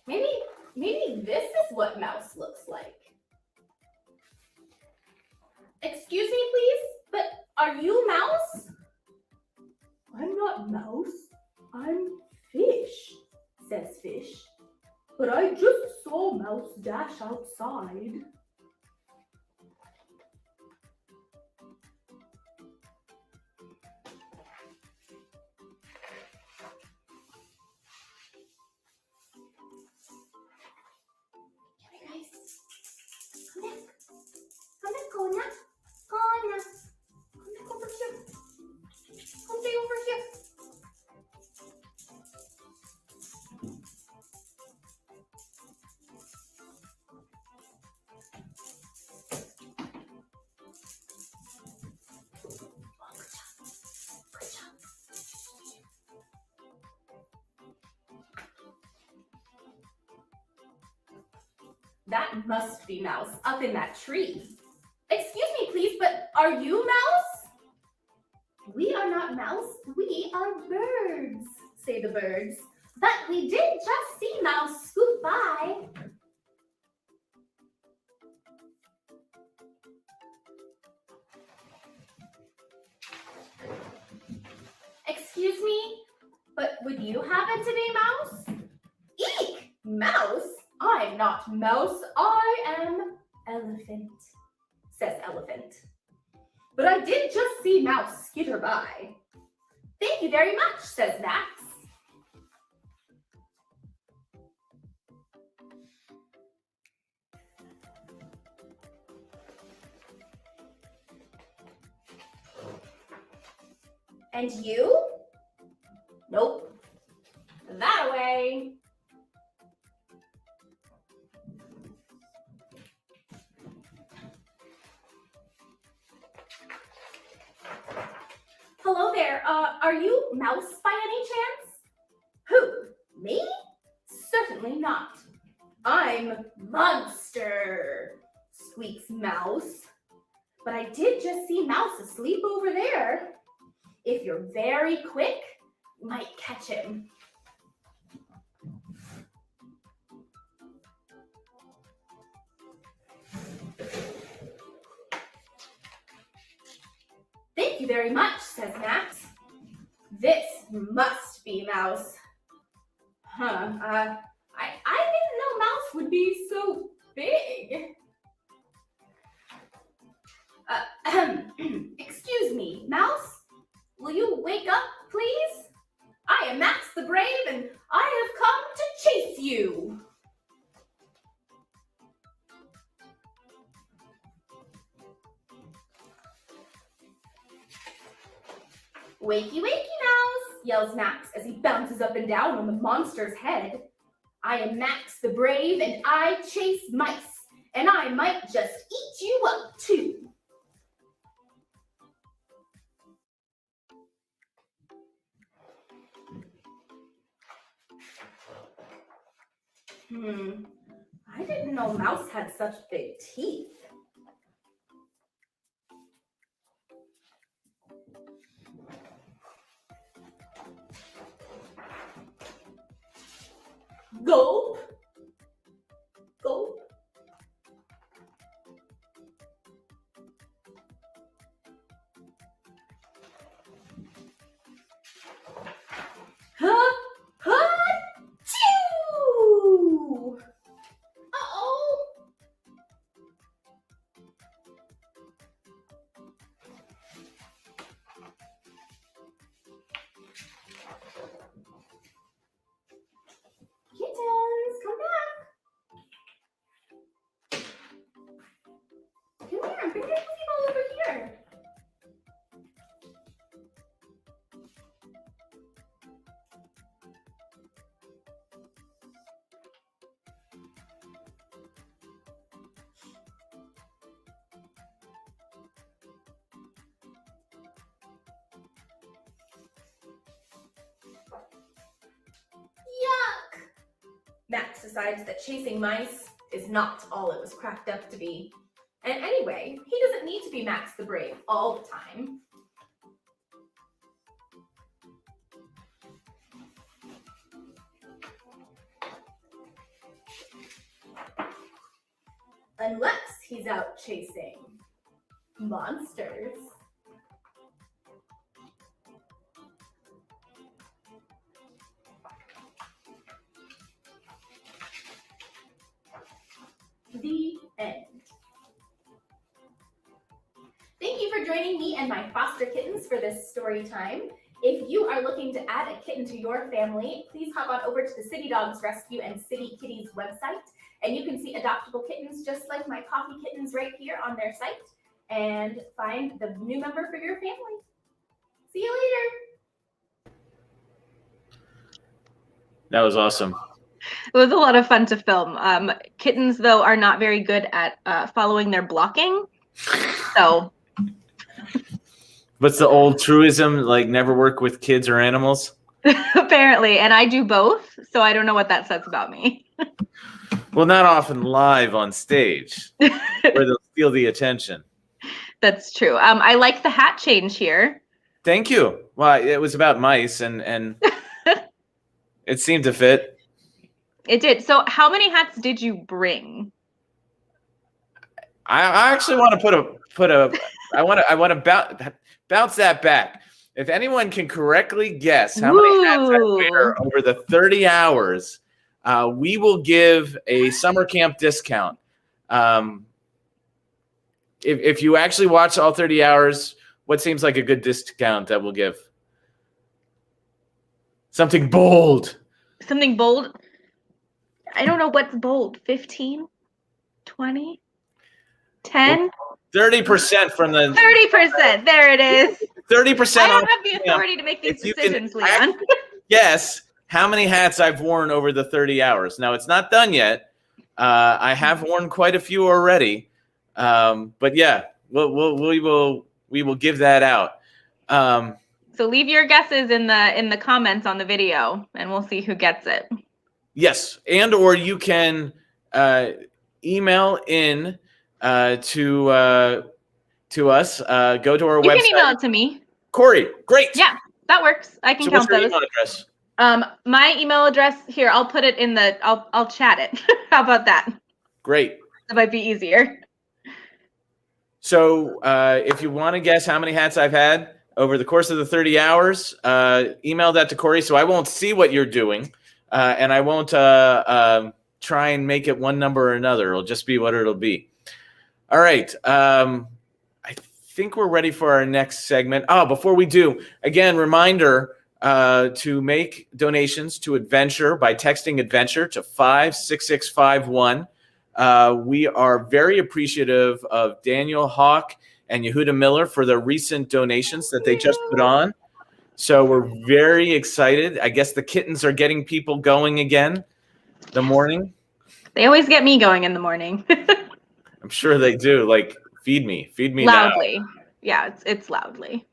Maybe this is what Mouse looks like. Excuse me, please, but are you Mouse? I'm not Mouse, I'm Fish, says Fish. But I just saw Mouse dash outside. Come back, Kona. Kona. Come back over here. Come stay over here. Oh, good job. Good job. That must be Mouse up in that tree. Excuse me, please, but are you Mouse? We are not Mouse, we are birds, say the birds. But we did just see Mouse scoot by. Excuse me, but would you happen to be Mouse? Eek! Mouse? I'm not Mouse, I am Elephant, says Elephant. But I did just see Mouse skitter by. Thank you very much, says Max. And you? Nope. That away. Hello there, are you Mouse by any chance? Who, me? Certainly Certainly not. I'm Monster, squeaks Mouse. But I did just see Mouse asleep over there. If you're very quick, you might catch him. Thank you very much, says Max. This must be Mouse. I didn't know Mouse would be so big. Excuse me, Mouse? Will you wake up, please? I am Max the Brave, and I have come to chase you. Wakey, wakey, Mouse, yells Max as he bounces up and down on the monster's head. I am Max the Brave, and I chase mice, and I might just eat you up, too. I didn't know Mouse had such big teeth. Gulp. Gulp. Huh? Choo! Uh-oh. Kittens, come back. Come here, bring your cookie ball over here. Yuck! Max decides that chasing mice is not all it was cracked up to be. And anyway, he doesn't need to be Max the Brave all the time. Unless he's out chasing monsters. The end. Thank you for joining me and my foster kittens for this story time. If you are looking to add a kitten to your family, please hop on over to the City Dogs Rescue and City Kitties website, and you can see adoptable kittens just like my coffee kittens right here on their site, and find the new member for your family. See you later. That was awesome. It was a lot of fun to film. Kittens, though, are not very good at following their blocking. So. What's the old truism, like never work with kids or animals? Apparently, and I do both, so I don't know what that says about me. Well, not often live on stage, where they'll steal the attention. That's true. I like the hat change here. Thank you. Well, it was about mice, and it seemed to fit. It did. So how many hats did you bring? I actually want to I want to bounce that back. If anyone can correctly guess how many hats I wear over the 30 hours, we will give a summer camp discount. If you actually watch all 30 hours, what seems like a good discount that we'll give? Something bold. Something bold? I don't know what's bold. 15? 20? 10? 30% from the 30%. There it is. 30% I don't off have the authority to make these If you decisions, can Leon. Guess how many hats I've worn over the 30 hours. Now, it's not done yet. I have worn quite a few already. But yeah, we will give that out. So leave your guesses in the comments on the video, and we'll see who gets it. Yes, and or you can email in to us. Go to our You website. can email it to me. Corey, great. Yeah, that works. I can So what's count your those. email address? My email address here. I'll put it in the. I'll chat it. How about that? Great. That might be easier. So if you want to guess how many hats I've had over the course of the 30 hours, email that to Corey so I won't see what you're doing, and I won't try and make it one number or another. It'll just be what it'll be. All right. I think we're ready for our next segment. Oh, before we do, again, reminder to make donations to Adventure by texting Adventure to 56651. We are very appreciative of Daniel Hawk and Yehuda Miller for the recent donations that they just put on. So we're very excited. I guess the kittens are getting people going again the morning. They always get me going in the morning. I'm sure they do. Like, feed me Loudly. Yeah, it's loudly.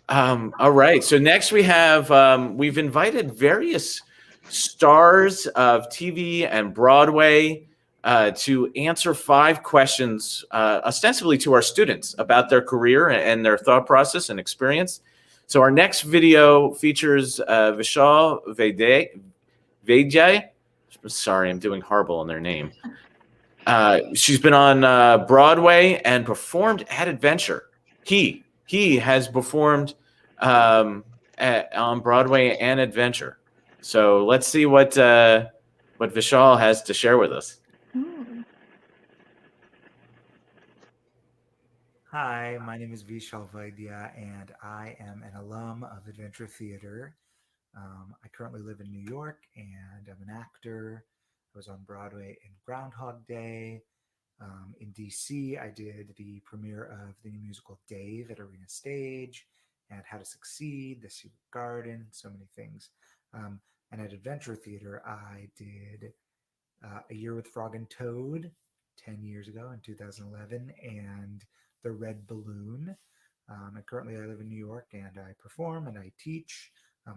All right. So next we have, we've invited various stars of TV and Broadway to answer 5 questions, ostensibly to our students about their career and their thought process and experience. So our next video features Vishal Vaidya. Sorry, I'm doing horrible on their name. She's been on Broadway and performed at Adventure. He has performed on Broadway and Adventure. So let's see what Vishal has to share with us. Hi, my name is Vishal Vaidya, and I am an alum of Adventure Theater. I currently live in New York, and I'm an actor. I was on Broadway in Groundhog Day. In DC, I did the premiere of the new musical Dave at Arena Stage, and How to Succeed, The Secret Garden, so many things. And at Adventure Theater, I did A Year with Frog and Toad 10 years ago in 2011, and The Red Balloon. Currently, I live in New York, and I perform and I teach.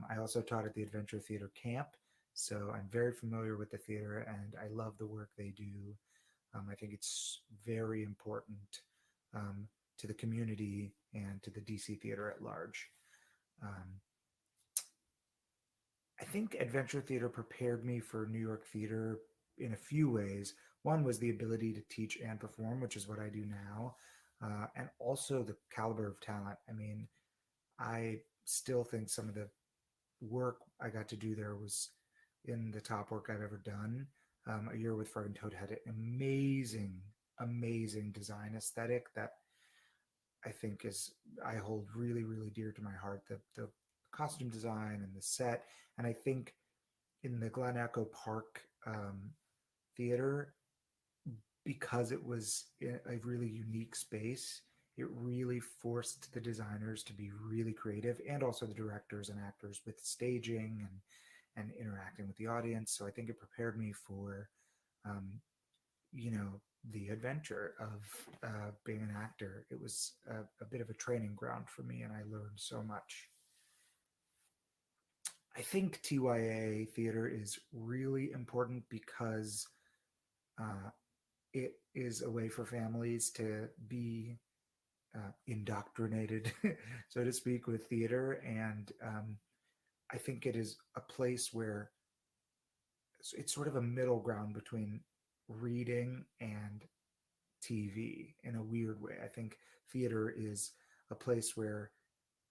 I also taught at the Adventure Theater Camp, so I'm very familiar with the theater, and I love the work they do. I think it's very important to the community and to the DC theater at large. I think Adventure Theater prepared me for New York theater in a few ways. One was the ability to teach and perform, which is what I do now, and also the caliber of talent. I mean, I still think some of the work I got to do there was in the top work I've ever done. A Year with Frog and Toad had an amazing design aesthetic that I think I hold really, really dear to my heart. The costume design and the set. And I think in the Glen Echo Park theater, because it was a really unique space, it really forced the designers to be really creative, and also the directors and actors with staging and interacting with the audience. So I think it prepared me for, the adventure of being an actor. It was a bit of a training ground for me, and I learned so much. I think TYA theater is really important because it is a way for families to be indoctrinated, so to speak, with theater. And I think it is a place where it's sort of a middle ground between reading and TV in a weird way. I think theater is a place where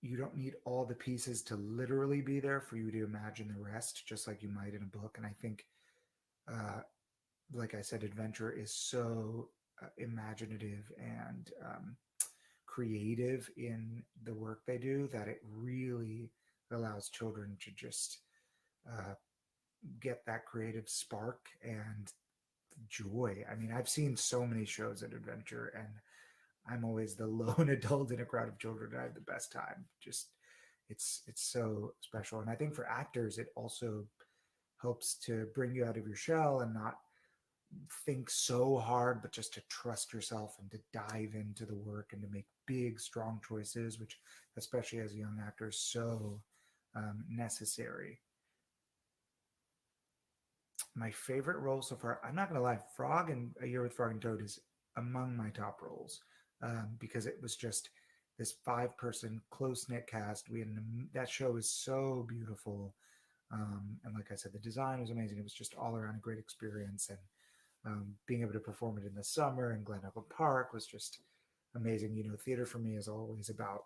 you don't need all the pieces to literally be there for you to imagine the rest, just like you might in a book. And I think, like I said, Adventure is so imaginative and creative in the work they do that it really allows children to just get that creative spark and joy. I mean, I've seen so many shows at Adventure, and I'm always the lone adult in a crowd of children, and I have the best time. Just it's so special. And I think for actors, it also helps to bring you out of your shell and not think so hard, but just to trust yourself and to dive into the work and to make big, strong choices, which, especially as a young actor, is so necessary. my favorite role so far, I'm not going to lie, Frog and A Year with Frog and Toad is among my top roles, because it was just this 5-person close-knit cast. That show is so beautiful. And like I said, the design was amazing. It was just all around a great experience. And being able to perform it in the summer in Glen Echo Park was just amazing. You know, theater for me is always about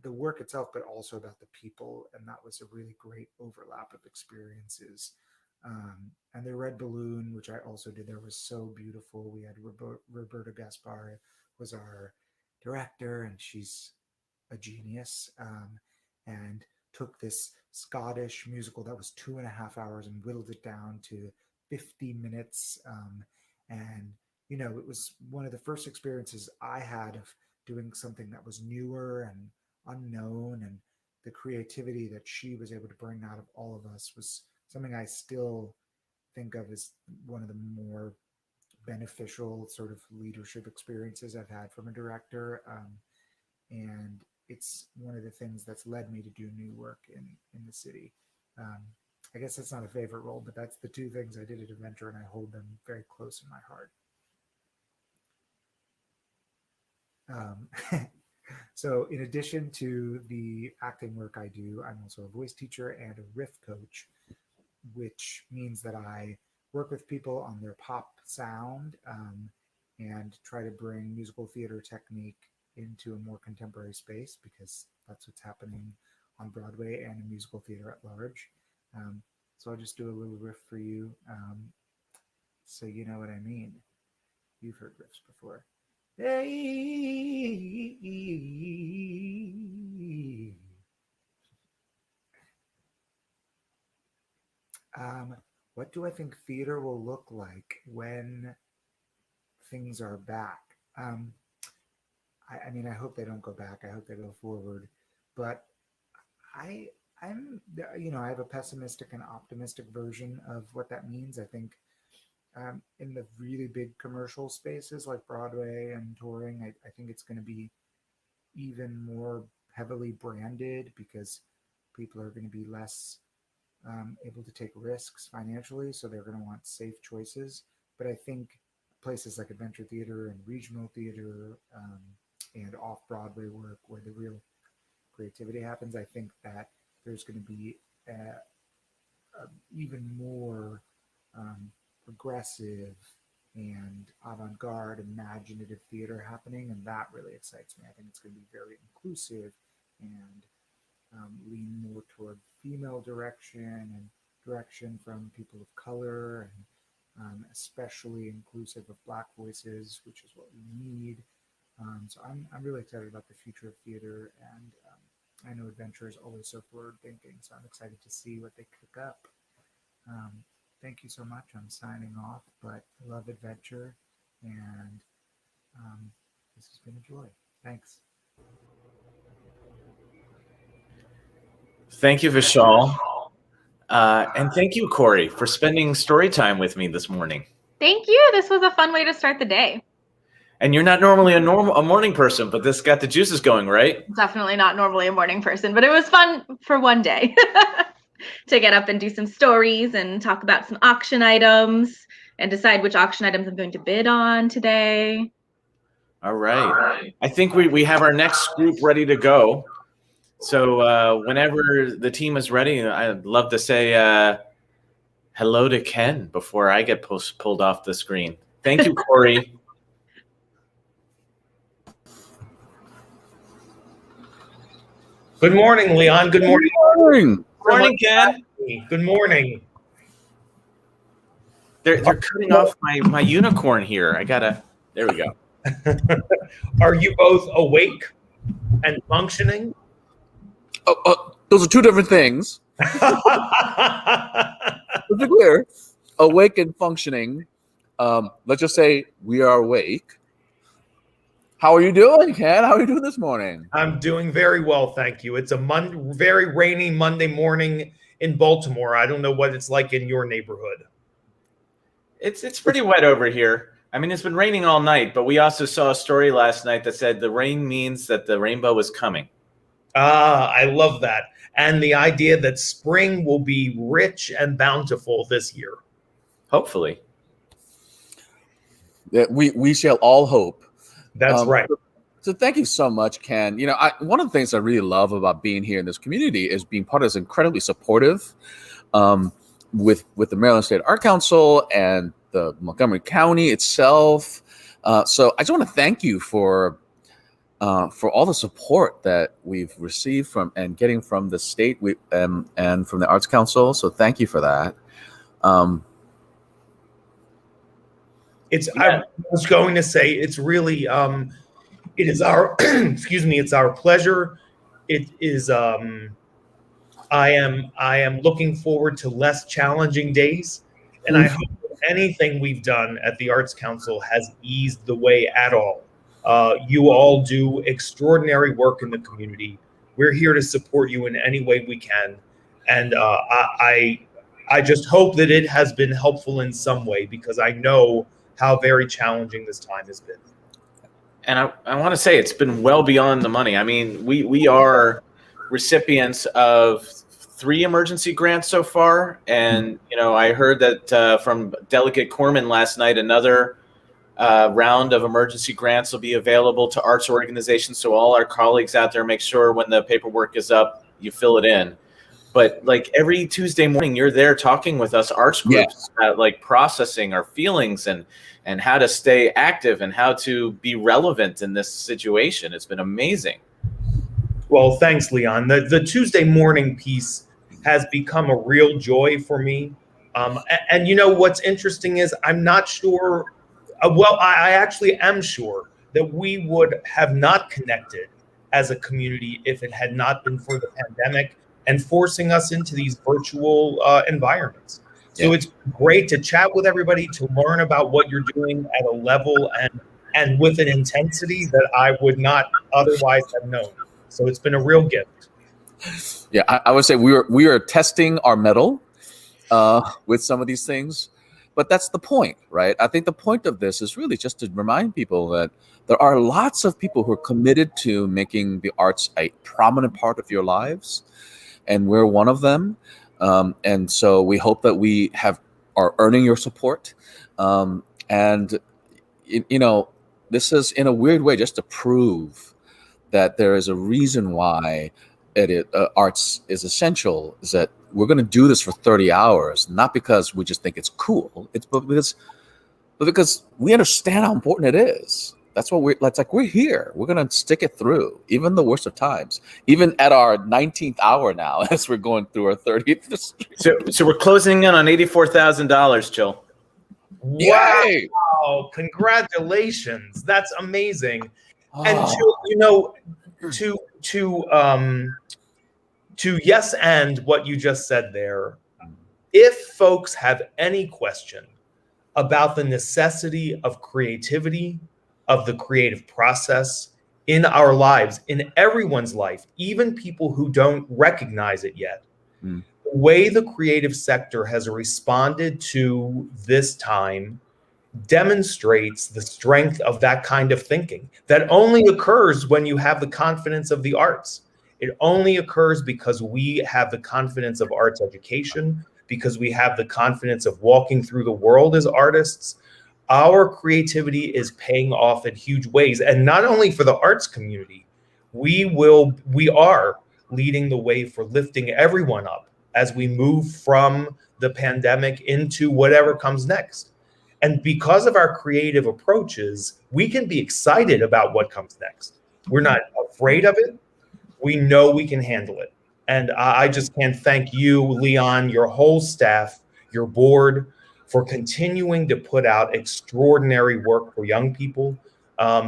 the work itself, but also about the people. And that was a really great overlap of experiences. And the Red Balloon, which I also did there, was so beautiful. We had Roberta Gaspar was our director, and she's a genius, and took this Scottish musical that was 2.5 hours and whittled it down to 50 minutes. And, you know, it was one of the first experiences I had of doing something that was newer and unknown, and the creativity that she was able to bring out of all of us was something I still think of as one of the more beneficial sort of leadership experiences I've had from a director. And it's one of the things that's led me to do new work in the city. I guess that's not a favorite role, but that's the two things I did at Adventure, and I hold them very close in my heart. So in addition to the acting work I do, I'm also a voice teacher and a riff coach, which means that I work with people on their pop sound, and try to bring musical theater technique into a more contemporary space, because that's what's happening on Broadway and in musical theater at large. So I'll just do a little riff for you, so you know what I mean. You've heard riffs before. What do I think theater will look like when things are back? I mean, I hope they don't go back. I hope they go forward. But I'm, you know, I have a pessimistic and optimistic version of what that means. I think in the really big commercial spaces like Broadway and touring, I think it's going to be even more heavily branded, because people are going to be less able to take risks financially, so they're going to want safe choices. But I think places like Adventure Theater and regional theater, and off-Broadway work where the real creativity happens, I think that there's going to be even more progressive and avant-garde, imaginative theater happening, and that really excites me. I think it's going to be very inclusive and lean more toward female direction and direction from people of color, and especially inclusive of Black voices, which is what we need. So I'm really excited about the future of theater, and I know Adventure is always so forward thinking, so I'm excited to see what they cook up. Thank you so much. I'm signing off, but I love Adventure, and this has been a joy. Thanks. Thank you, Vishal. And thank you, Corey, for spending story time with me this morning. Thank you. This was a fun way to start the day. And you're not normally a morning person, but this got the juices going, right? Definitely not normally a morning person, but it was fun for one day to get up and do some stories and talk about some auction items and decide which auction items I'm going to bid on today. All right. I think we have our next group ready to go. So whenever the team is ready, I'd love to say hello to Ken before I get pulled off the screen. Thank you, Corey. Good morning, Leon. Good morning. Good morning, Ken. Good morning. They're cutting off my unicorn here. There we go. Are you both awake and functioning? Those are two different things. To be clear, awake and functioning. Let's just say we are awake. How are you doing, Ken? How are you doing this morning? I'm doing very well, thank you. It's a very rainy Monday morning in Baltimore. I don't know what it's like in your neighborhood. It's pretty wet over here. I mean, it's been raining all night, but we also saw a story last night that said the rain means that the rainbow was coming. Ah, I love that. And the idea that spring will be rich and bountiful this year. Hopefully. We shall all hope. That's right. So thank you so much, Ken. You know, one of the things I really love about being here in this community is being part of this incredibly supportive with the Maryland State Art Council and the Montgomery County itself. So I just want to thank you for all the support that we've received from and getting from the state and from the Arts Council. So thank you for that. I was going to say it's really it is our excuse me, it's our pleasure. It is I am looking forward to less challenging days, and I hope anything we've done at the Arts Council has eased the way at all. You all do extraordinary work in the community. We're here to support you in any way we can, and I just hope that it has been helpful in some way, because I know how very challenging this time has been. And I want to say it's been well beyond the money. I mean, we are recipients of 3 emergency grants so far. And, you know, I heard that from Delegate Corman last night, another round of emergency grants will be available to arts organizations. So all our colleagues out there, make sure when the paperwork is up, you fill it in. But like every Tuesday morning, you're there talking with us arts groups, like processing our feelings and how to stay active and how to be relevant in this situation. It's been amazing. Well, thanks, Leon. The Tuesday morning piece has become a real joy for me. And you know, what's interesting is I'm not sure, I actually am sure that we would have not connected as a community if it had not been for the pandemic and forcing us into these virtual environments. So it's great to chat with everybody, to learn about what you're doing at a level and with an intensity that I would not otherwise have known. So it's been a real gift. Yeah, I would say we are testing our mettle with some of these things, but that's the point, right? I think the point of this is really just to remind people that there are lots of people who are committed to making the arts a prominent part of your lives, and we're one of them. And so we hope that we are earning your support. And, you know, this is in a weird way just to prove that there is a reason why arts is essential, is that we're going to do this for 30 hours, not because we just think it's cool. But because we understand how important it is. That's what we're here. We're going to stick it through, even the worst of times, even at our 19th hour now, as we're going through our 30th. So we're closing in on $84,000, Chil. Yay! Wow, congratulations. That's amazing. And you know, to yes and what you just said there, if folks have any question about the necessity of creativity, of the creative process in our lives, in everyone's life, even people who don't recognize it yet, the way the creative sector has responded to this time demonstrates the strength of that kind of thinking that only occurs when you have the confidence of the arts. It only occurs because we have the confidence of arts education, because we have the confidence of walking through the world as artists. Our creativity is paying off in huge ways, and not only for the arts community, we are leading the way for lifting everyone up as we move from the pandemic into whatever comes next. And because of our creative approaches, we can be excited about what comes next. We're not afraid of it. We know we can handle it. And I just can't thank you, Leon, your whole staff, your board, for continuing to put out extraordinary work for young people,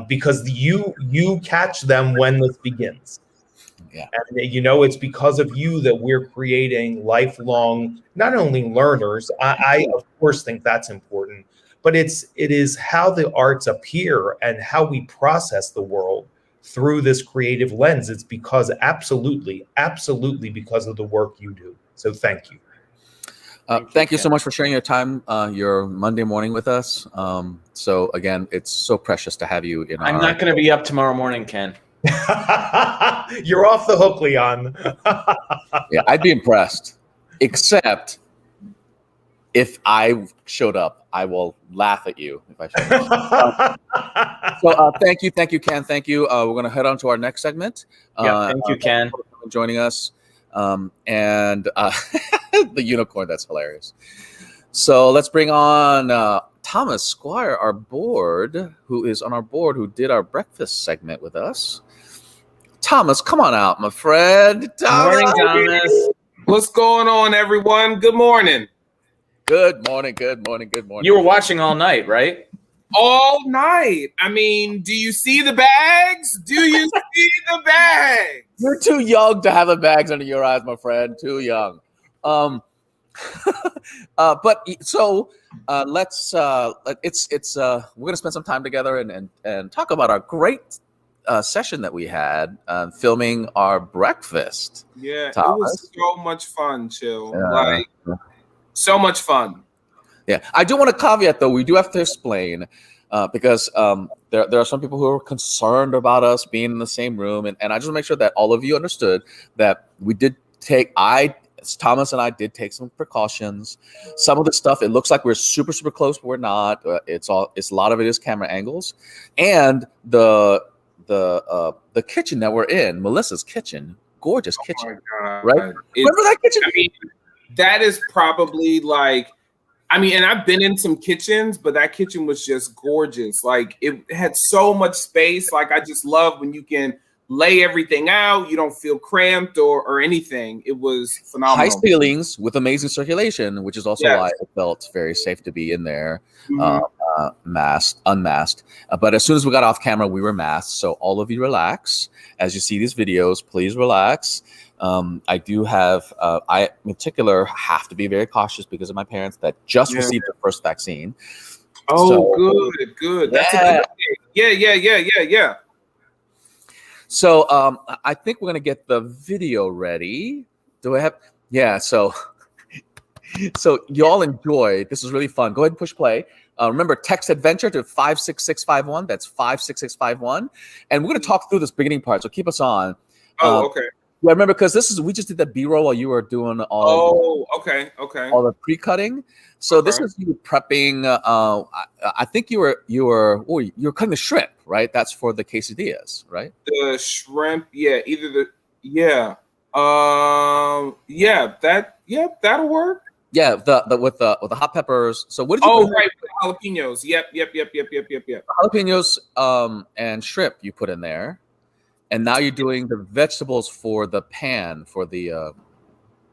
because you catch them when this begins. Yeah. And you know, it's because of you that we're creating lifelong, not only learners, I of course think that's important, but it is how the arts appear and how we process the world through this creative lens. It's because absolutely because of the work you do. So thank you. Thank you so much for sharing your time, your Monday morning with us. So again, it's so precious to have you in. I'm not going to be up tomorrow morning, Ken. You're off the hook, Leon. Yeah, I'd be impressed. Except if I showed up, I will laugh at you if I showed up. So thank you, Ken. Thank you. We're gonna head on to our next segment. Thank you, Ken. For joining us, and the unicorn. That's hilarious. So let's bring on Thomas Squire, our board, who is on our board, who did our breakfast segment with us. Thomas, come on out, my friend. Morning, Thomas. What's going on, everyone? Good morning. Good morning. Good morning. Good morning. You were watching all night, right? All night. I mean, do you see the bags? Do you see the bags? You're too young to have the bags under your eyes, my friend. Too young. But so let's we're gonna spend some time together and talk about our great session that we had filming our breakfast. Yeah, Thomas. It was so much fun, Chil. Like so much fun. Yeah, I do want to caveat though. We do have to explain because there are some people who are concerned about us being in the same room, and I just want to make sure that all of you understood that we did take. Thomas and I did take some precautions. Some of the stuff, it looks like we're super close, but we're not. It's a lot of it is camera angles, and the kitchen that we're in, Melissa's kitchen, gorgeous kitchen, right? Remember that kitchen? I mean, that is probably like, I mean, and I've been in some kitchens, but that kitchen was just gorgeous. Like it had so much space. Like I just love when you can lay everything out. You don't feel cramped or anything. It was phenomenal. High ceilings with amazing circulation, which is also why it felt very safe to be in there, unmasked. But as soon as we got off camera, we were masked. So all of you relax. As you see these videos, please relax. I do have, I in particular have to be very cautious because of my parents that just received their first vaccine. Oh, so, good. That's a good thing. Yeah. So I think we're going to get the video ready. Do I have? Yeah, so y'all enjoy. This is really fun. Go ahead and push play. Remember, text adventure to 56651. That's 56651. And we're going to talk through this beginning part, so keep us on. Okay. Yeah, remember, because we just did the B-roll while you were doing all the pre-cutting. So this is you prepping. I think you were cutting the shrimp, right? That's for the quesadillas, right? The shrimp, that'll work. Yeah, the with the hot peppers. So what did you? Oh, right, jalapenos. Yep. Jalapenos and shrimp you put in there. And now you're doing the vegetables for the pan for the.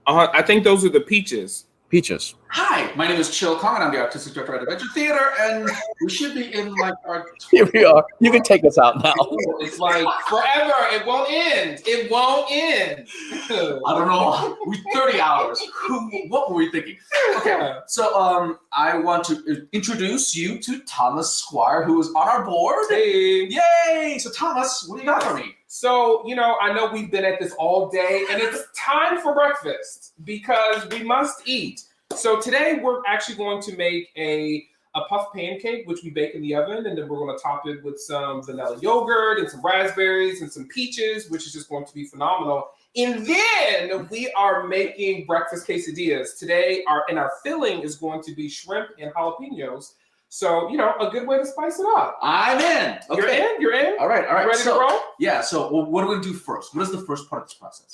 I think those are the peaches. Peaches. Hi, my name is Chil Kong, and I'm the artistic director at Adventure Theater, and we should be in like our. Here we are. You can take us out now. It's like forever. It won't end. It won't end. I don't know. 30 hours. What were we thinking? Okay, so I want to introduce you to Thomas Squire, who is on our board. Hey. Yay! So Thomas, what do you got for me? So, I know we've been at this all day, and it's time for breakfast because we must eat. So today we're actually going to make a puff pancake, which we bake in the oven, and then we're going to top it with some vanilla yogurt and some raspberries and some peaches, which is just going to be phenomenal. And then we are making breakfast quesadillas. Today, our filling is going to be shrimp and jalapenos. So, a good way to spice it up. I'm in. Okay. You're in? All right. Ready to roll? Yeah, so what are we going to do first? What is the first part of this process?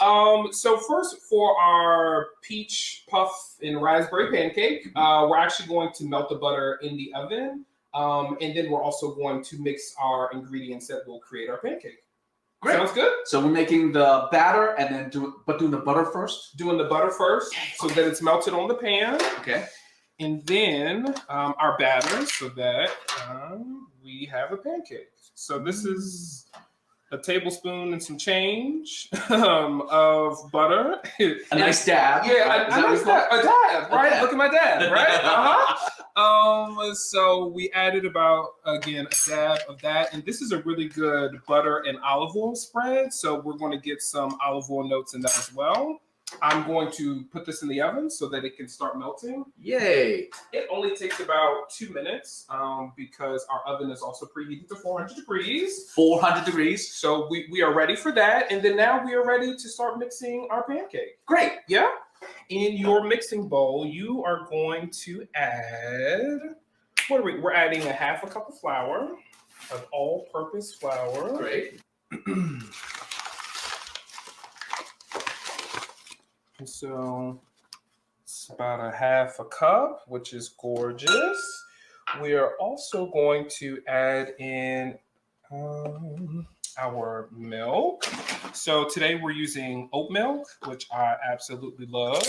So first, for our peach puff and raspberry pancake, we're actually going to melt the butter in the oven. And then we're also going to mix our ingredients that will create our pancake. Great. Sounds good? So we're making the batter and then doing the butter first? Doing the butter first, so that it's melted on the pan. Okay. And then our batter, so that we have a pancake. So this is a tablespoon and some change of butter. A nice dab. Yeah, a nice dab. A dab, right? Look at my dab, right? So we added about, again, a dab of that. And this is a really good butter and olive oil spread. So we're going to get some olive oil notes in that as well. I'm going to put this in the oven so that it can start melting. Yay. It only takes about 2 minutes because our oven is also preheated to 400 degrees. 400 degrees. So we are ready for that. And then now we are ready to start mixing our pancake. Great. Yeah? in your mixing bowl, you are going to add, we're adding a half a cup of flour, of all-purpose flour. Great. And so it's about a half a cup, which is gorgeous. We are also going to add in our milk. So today we're using oat milk, which I absolutely love.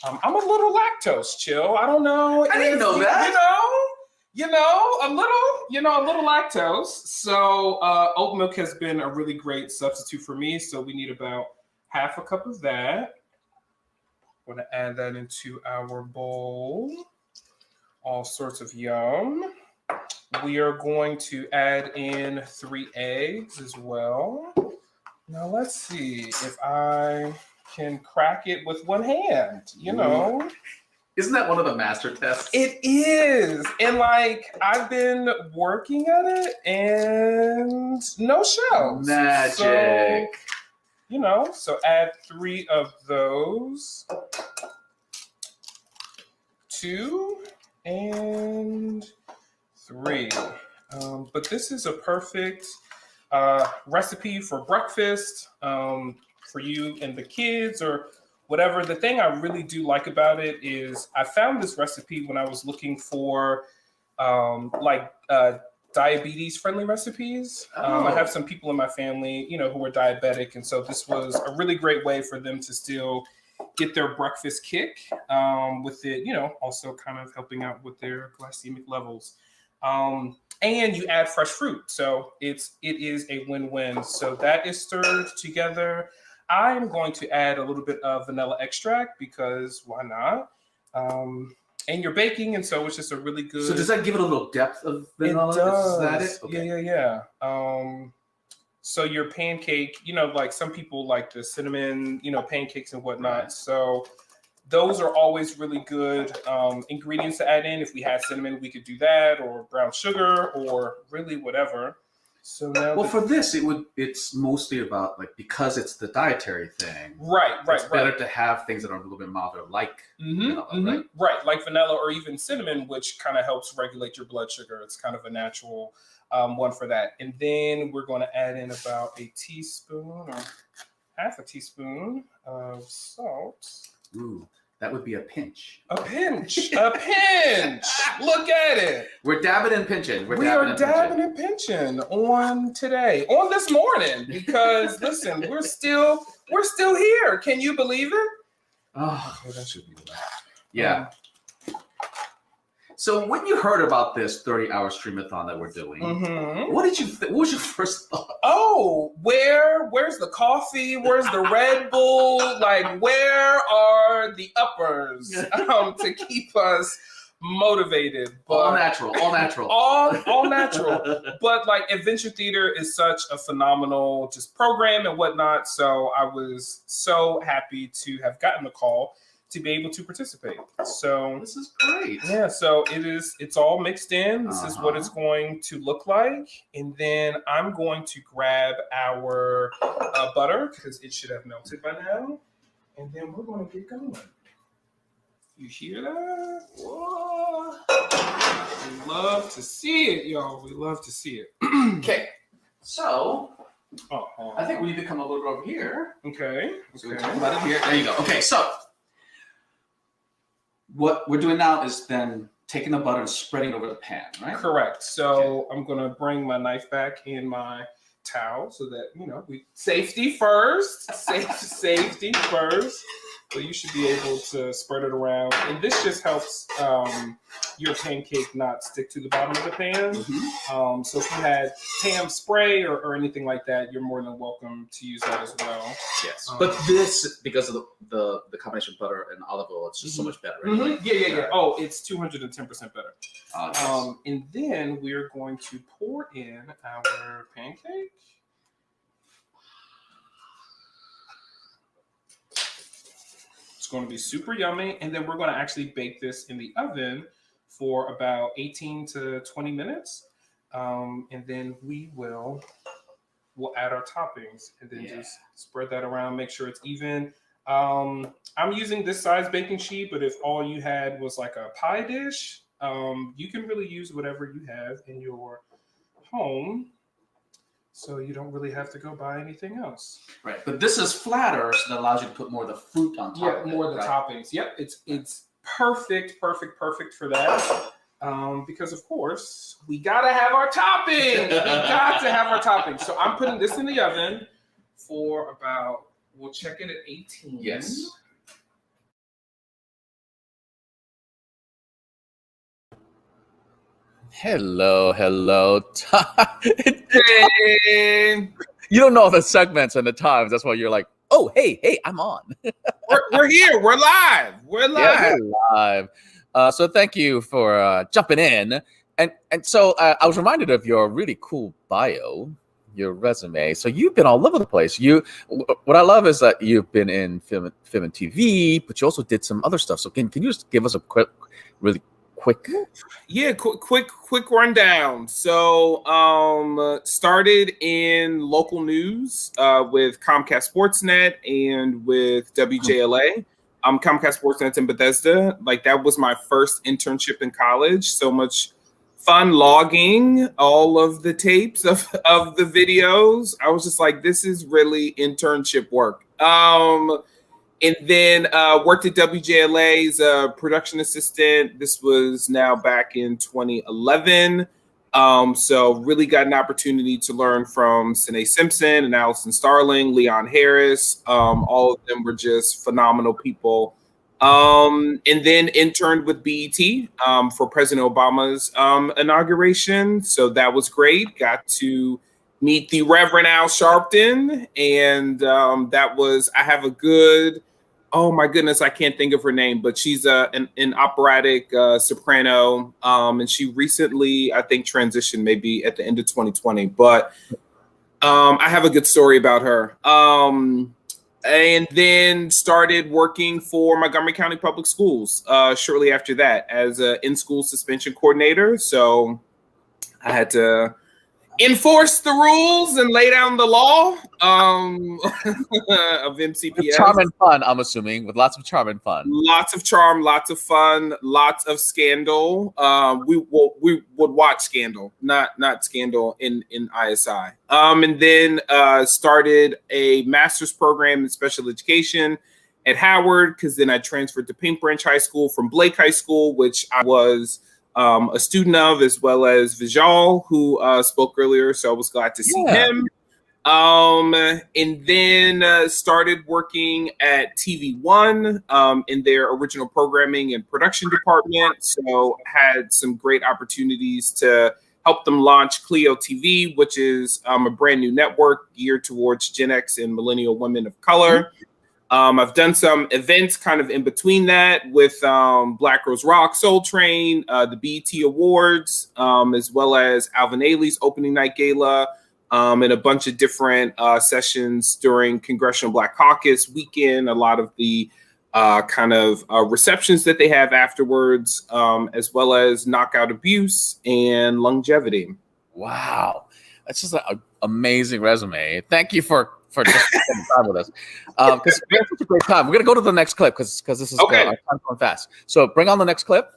I'm a little lactose, Chil. I don't know. I didn't know that. A little lactose. So oat milk has been a really great substitute for me. So we need about half a cup of that. I'm going to add that into our bowl. All sorts of yum. We are going to add in 3 eggs as well. Now let's see if I can crack it with one hand, Isn't that one of the master tests? It is. And I've been working at it and no shells. Magic. So add 3 of those. 2 and 3. But this is a perfect recipe for breakfast for you and the kids or whatever. The thing I really do like about it is I found this recipe when I was looking for diabetes friendly recipes. I have some people in my family, who are diabetic. And so this was a really great way for them to still get their breakfast kick with it, also kind of helping out with their glycemic levels. And you add fresh fruit. So it is a win-win. So that is stirred together. I'm going to add a little bit of vanilla extract because why not? And you're baking, and so it's just a really good. So does that give it a little depth of vanilla? It does. Is that it? Okay. Yeah. So your pancake, some people like the cinnamon, pancakes and whatnot. Right. So those are always really good ingredients to add in. If we had cinnamon, we could do that, or brown sugar, or really whatever. So now, for this, it's mostly about because it's the dietary thing. Right. It's better to have things that are a little bit milder, like vanilla, right, like vanilla or even cinnamon, which kind of helps regulate your blood sugar. It's kind of a natural one for that. And then we're going to add in about a teaspoon or half a teaspoon of salt. Ooh. That would be a pinch. A pinch. A pinch. Look at it. We're dabbing and pinching. We are dabbing and pinching on this morning, because listen, we're still here. Can you believe it? Oh, that should be right. Yeah. So when you heard about this 30-hour stream-a-thon that we're doing, what did you what was your first thought? Oh, where's the coffee? Where's the Red Bull? Where are the uppers to keep us motivated? But all natural. all natural. But Adventure Theater is such a phenomenal just program and whatnot. So I was so happy to have gotten the call to be able to participate. So this is great. Yeah, so it's all mixed in. This is what it's going to look like. And then I'm going to grab our butter, because it should have melted by now. And then we're going to get going. You hear that? Whoa. We love to see it, y'all. We love to see it. Okay, so I think we need to come a little bit over here. Okay. So we're talking about it here. There you go. Okay, so what we're doing now is then taking the butter and spreading it over the pan, right? Correct. So I'm going to bring my knife back in my towel so that, we safety first. Safety first. So you should be able to spread it around. And this just helps your pancake not stick to the bottom of the pan. So if you had Tam spray or anything like that, you're more than welcome to use that as well. Yes. But this, because of the combination of butter and olive oil, it's just so much better. Right? Yeah. Oh, it's 210% better. Yes. And then we're going to pour in our pancake. It's going to be super yummy. And then we're going to actually bake this in the oven for about 18 to 20 minutes. And then we'll add our toppings and then just spread that around, make sure it's even. I'm using this size baking sheet, but if all you had was like a pie dish, you can really use whatever you have in your home. So you don't really have to go buy anything else. Right, but this is flatter, so that allows you to put more of the fruit on top. Yeah, of it, more of the right? toppings. Yep, it's perfect for that. Because of course we gotta have our toppings. We got to have our toppings. So I'm putting this in the oven for about. We'll check it at 18. Yes. Hello, hello. Hey, You don't know the segments and the times. That's why you're like, oh, hey, I'm on. we're here. We're live. We're live. Yeah, we're live. So thank you for jumping in. And so I was reminded of your really cool bio, your resume. So you've been all over the place. What I love is that you've been in film and TV, but you also did some other stuff. So can you just give us a really quick? Yeah, quick rundown. So, started in local news with Comcast Sportsnet and with WJLA. Comcast Sportsnet's in Bethesda. Like that was my first internship in college. So much fun logging all of the tapes of the videos. I was just like, this is really internship work. And then worked at WJLA as a production assistant. This was now back in 2011. So really got an opportunity to learn from Sine Simpson and Allison Starling, Leon Harris. All of them were just phenomenal people. And then interned with BET for President Obama's inauguration. So that was great. Got to meet the Reverend Al Sharpton. And I have a good, oh my goodness, I can't think of her name, but she's an operatic soprano. And she recently, I think, transitioned maybe at the end of 2020. But I have a good story about her. And then started working for Montgomery County Public Schools shortly after that as an in-school suspension coordinator. So I had to enforce the rules and lay down the law of MCPS. With charm and fun, I'm assuming, with lots of charm and fun. Lots of charm, lots of fun, lots of scandal. We would watch Scandal, not Scandal in ISI. And then started a master's program in special education at Howard, because then I transferred to Paint Branch High School from Blake High School, which I was a student of, as well as Vishal, who spoke earlier. So I was glad to see him. And then started working at TV One in their original programming and production department. So had some great opportunities to help them launch Clio TV, which is a brand new network geared towards Gen X and millennial women of color. I've done some events kind of in between that with Black Rose Rock, Soul Train, the BET Awards, as well as Alvin Ailey's opening night gala, and a bunch of different sessions during Congressional Black Caucus weekend, a lot of the kind of receptions that they have afterwards, as well as Knockout Abuse and Longevity. Wow. That's just an amazing resume. Thank you for just spending time with us. Because we had such a great time. We're going to go to the next clip because this is our time's going fast. So bring on the next clip.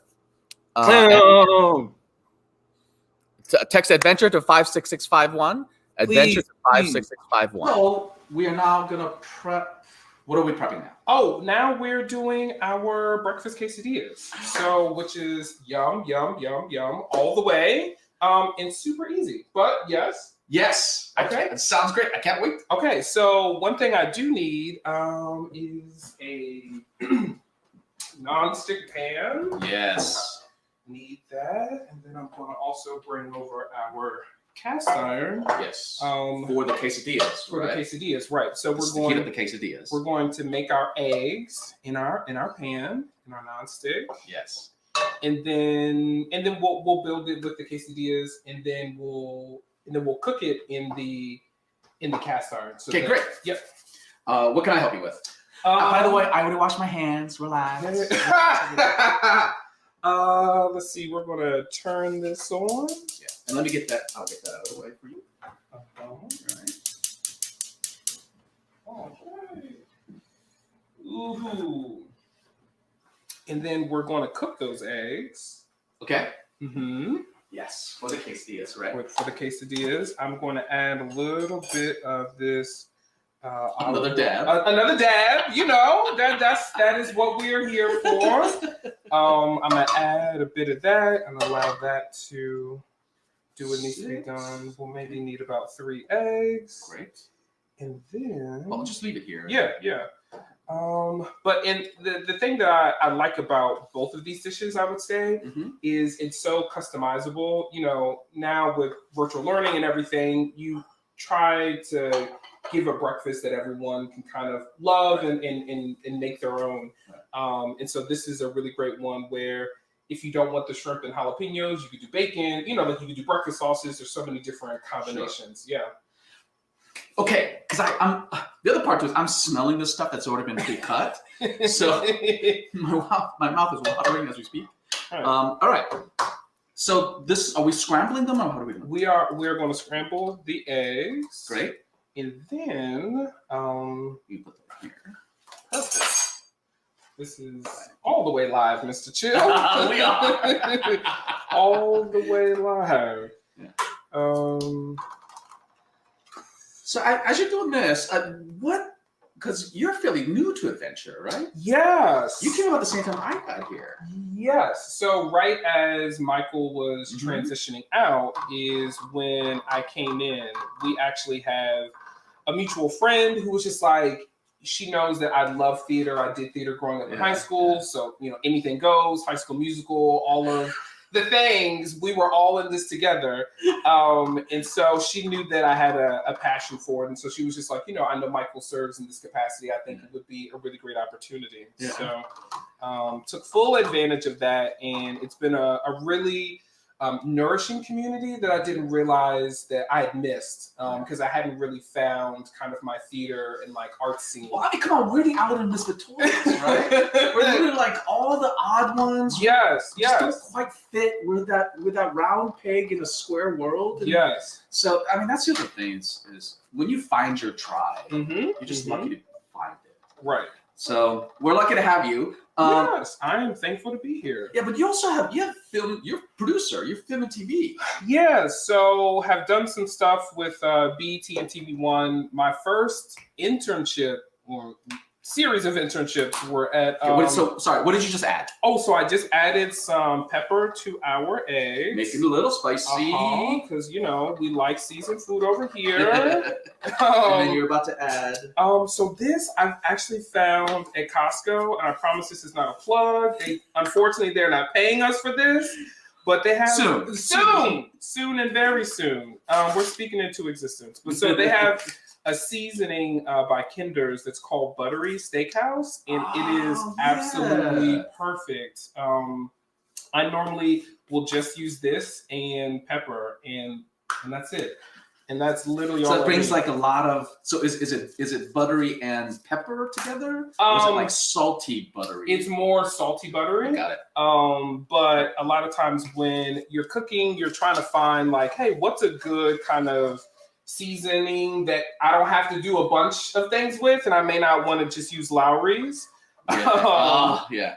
Text adventure to 56651. Adventure to 56651. So we are now going to prep. What are we prepping now? Oh, now we're doing our breakfast quesadillas. So, which is yum, all the way. And super easy. But yes. Yes. Okay. That sounds great. I can't wait. Okay. So one thing I do need is a non-stick pan. Yes. Need that. And then I'm going to also bring over our cast iron. Yes. For the quesadillas. For the quesadillas, right. So we're going to heat up the quesadillas. We're going to make our eggs in our pan, in our non-stick. Yes. And then we'll build it with the quesadillas, and then we'll cook it in the cast iron. So okay, great. Yep. What can I help you with? By the way, I already washed my hands. Relax. Let's see. We're gonna turn this on. Yeah. And let me get that. I'll get that out of the way for you. All right. Ooh. And then we're going to cook those eggs. Okay. Mm-hmm. Yes, for the quesadillas, right? For the quesadillas, I'm going to add a little bit of this. Another dab. Another dab. You know, that is what we are here for. I'm gonna add a bit of that and allow that to do what needs to be done. We'll maybe need about 3 eggs. Great. And then. Well, just leave it here. Yeah. But the thing that I like about both of these dishes, I would say, is it's so customizable. You know, now with virtual learning and everything, you try to give a breakfast that everyone can kind of love and make their own. And so this is a really great one where if you don't want the shrimp and jalapenos, you could do bacon, you know, like you could do breakfast sauces. There's so many different combinations. Sure. Yeah. Okay, because I'm the other part too is I'm smelling this stuff that's already been pre-cut, so my mouth is watering as we speak. All right. So this, are we scrambling them or how do we do it? We are going to scramble the eggs. Great. And then you put them here. Perfect. This is all the way live, Mr. Chil. We are all the way live. Yeah. So as you're doing this, because you're fairly new to adventure, right? Yes. You came about the same time I got here. Yes. So right as Michael was transitioning out is when I came in. We actually have a mutual friend who was just like, she knows that I love theater. I did theater growing up in high school. So, you know, anything goes, High School Musical, all of the things, we were all in this together. And so she knew that I had a passion for it. And so she was just like, you know, I know Michael serves in this capacity. I think it would be a really great opportunity. Yeah. So took full advantage of that. And it's been a really nourishing community that I didn't realize that I had missed because I hadn't really found kind of my theater and like art scene. Well, I mean, come on, we're the Out and Misfit Toys, right? We're doing like all the odd ones. Yes. Don't quite fit with that round peg in a square world. And yes. So I mean, that's the other thing is when you find your tribe, you're just lucky to find it. Right. So we're lucky to have you. Yes, I am thankful to be here. Yeah, but you also have film. You're producer. You're film and TV. Yeah, so have done some stuff with BET and TV One. My first internship or series of internships were at. Sorry, what did you just add? Oh, so I just added some pepper to our eggs. Make it a little spicy. Because you know we like seasoned food over here. And then you're about to add. So this I've actually found at Costco, and I promise this is not a plug. Unfortunately, they're not paying us for this, but they have soon and very soon. We're speaking into existence. But so they have a seasoning by Kinder's that's called Buttery Steakhouse, and it is absolutely perfect. I normally will just use this and pepper, and that's it. And that's literally all. So it brings like a lot of. So is it buttery and pepper together? Or is it like salty buttery? It's more salty buttery. Got it. But a lot of times when you're cooking, you're trying to find like, hey, what's a good kind of seasoning that I don't have to do a bunch of things with, and I may not want to just use Lowry's. Yeah.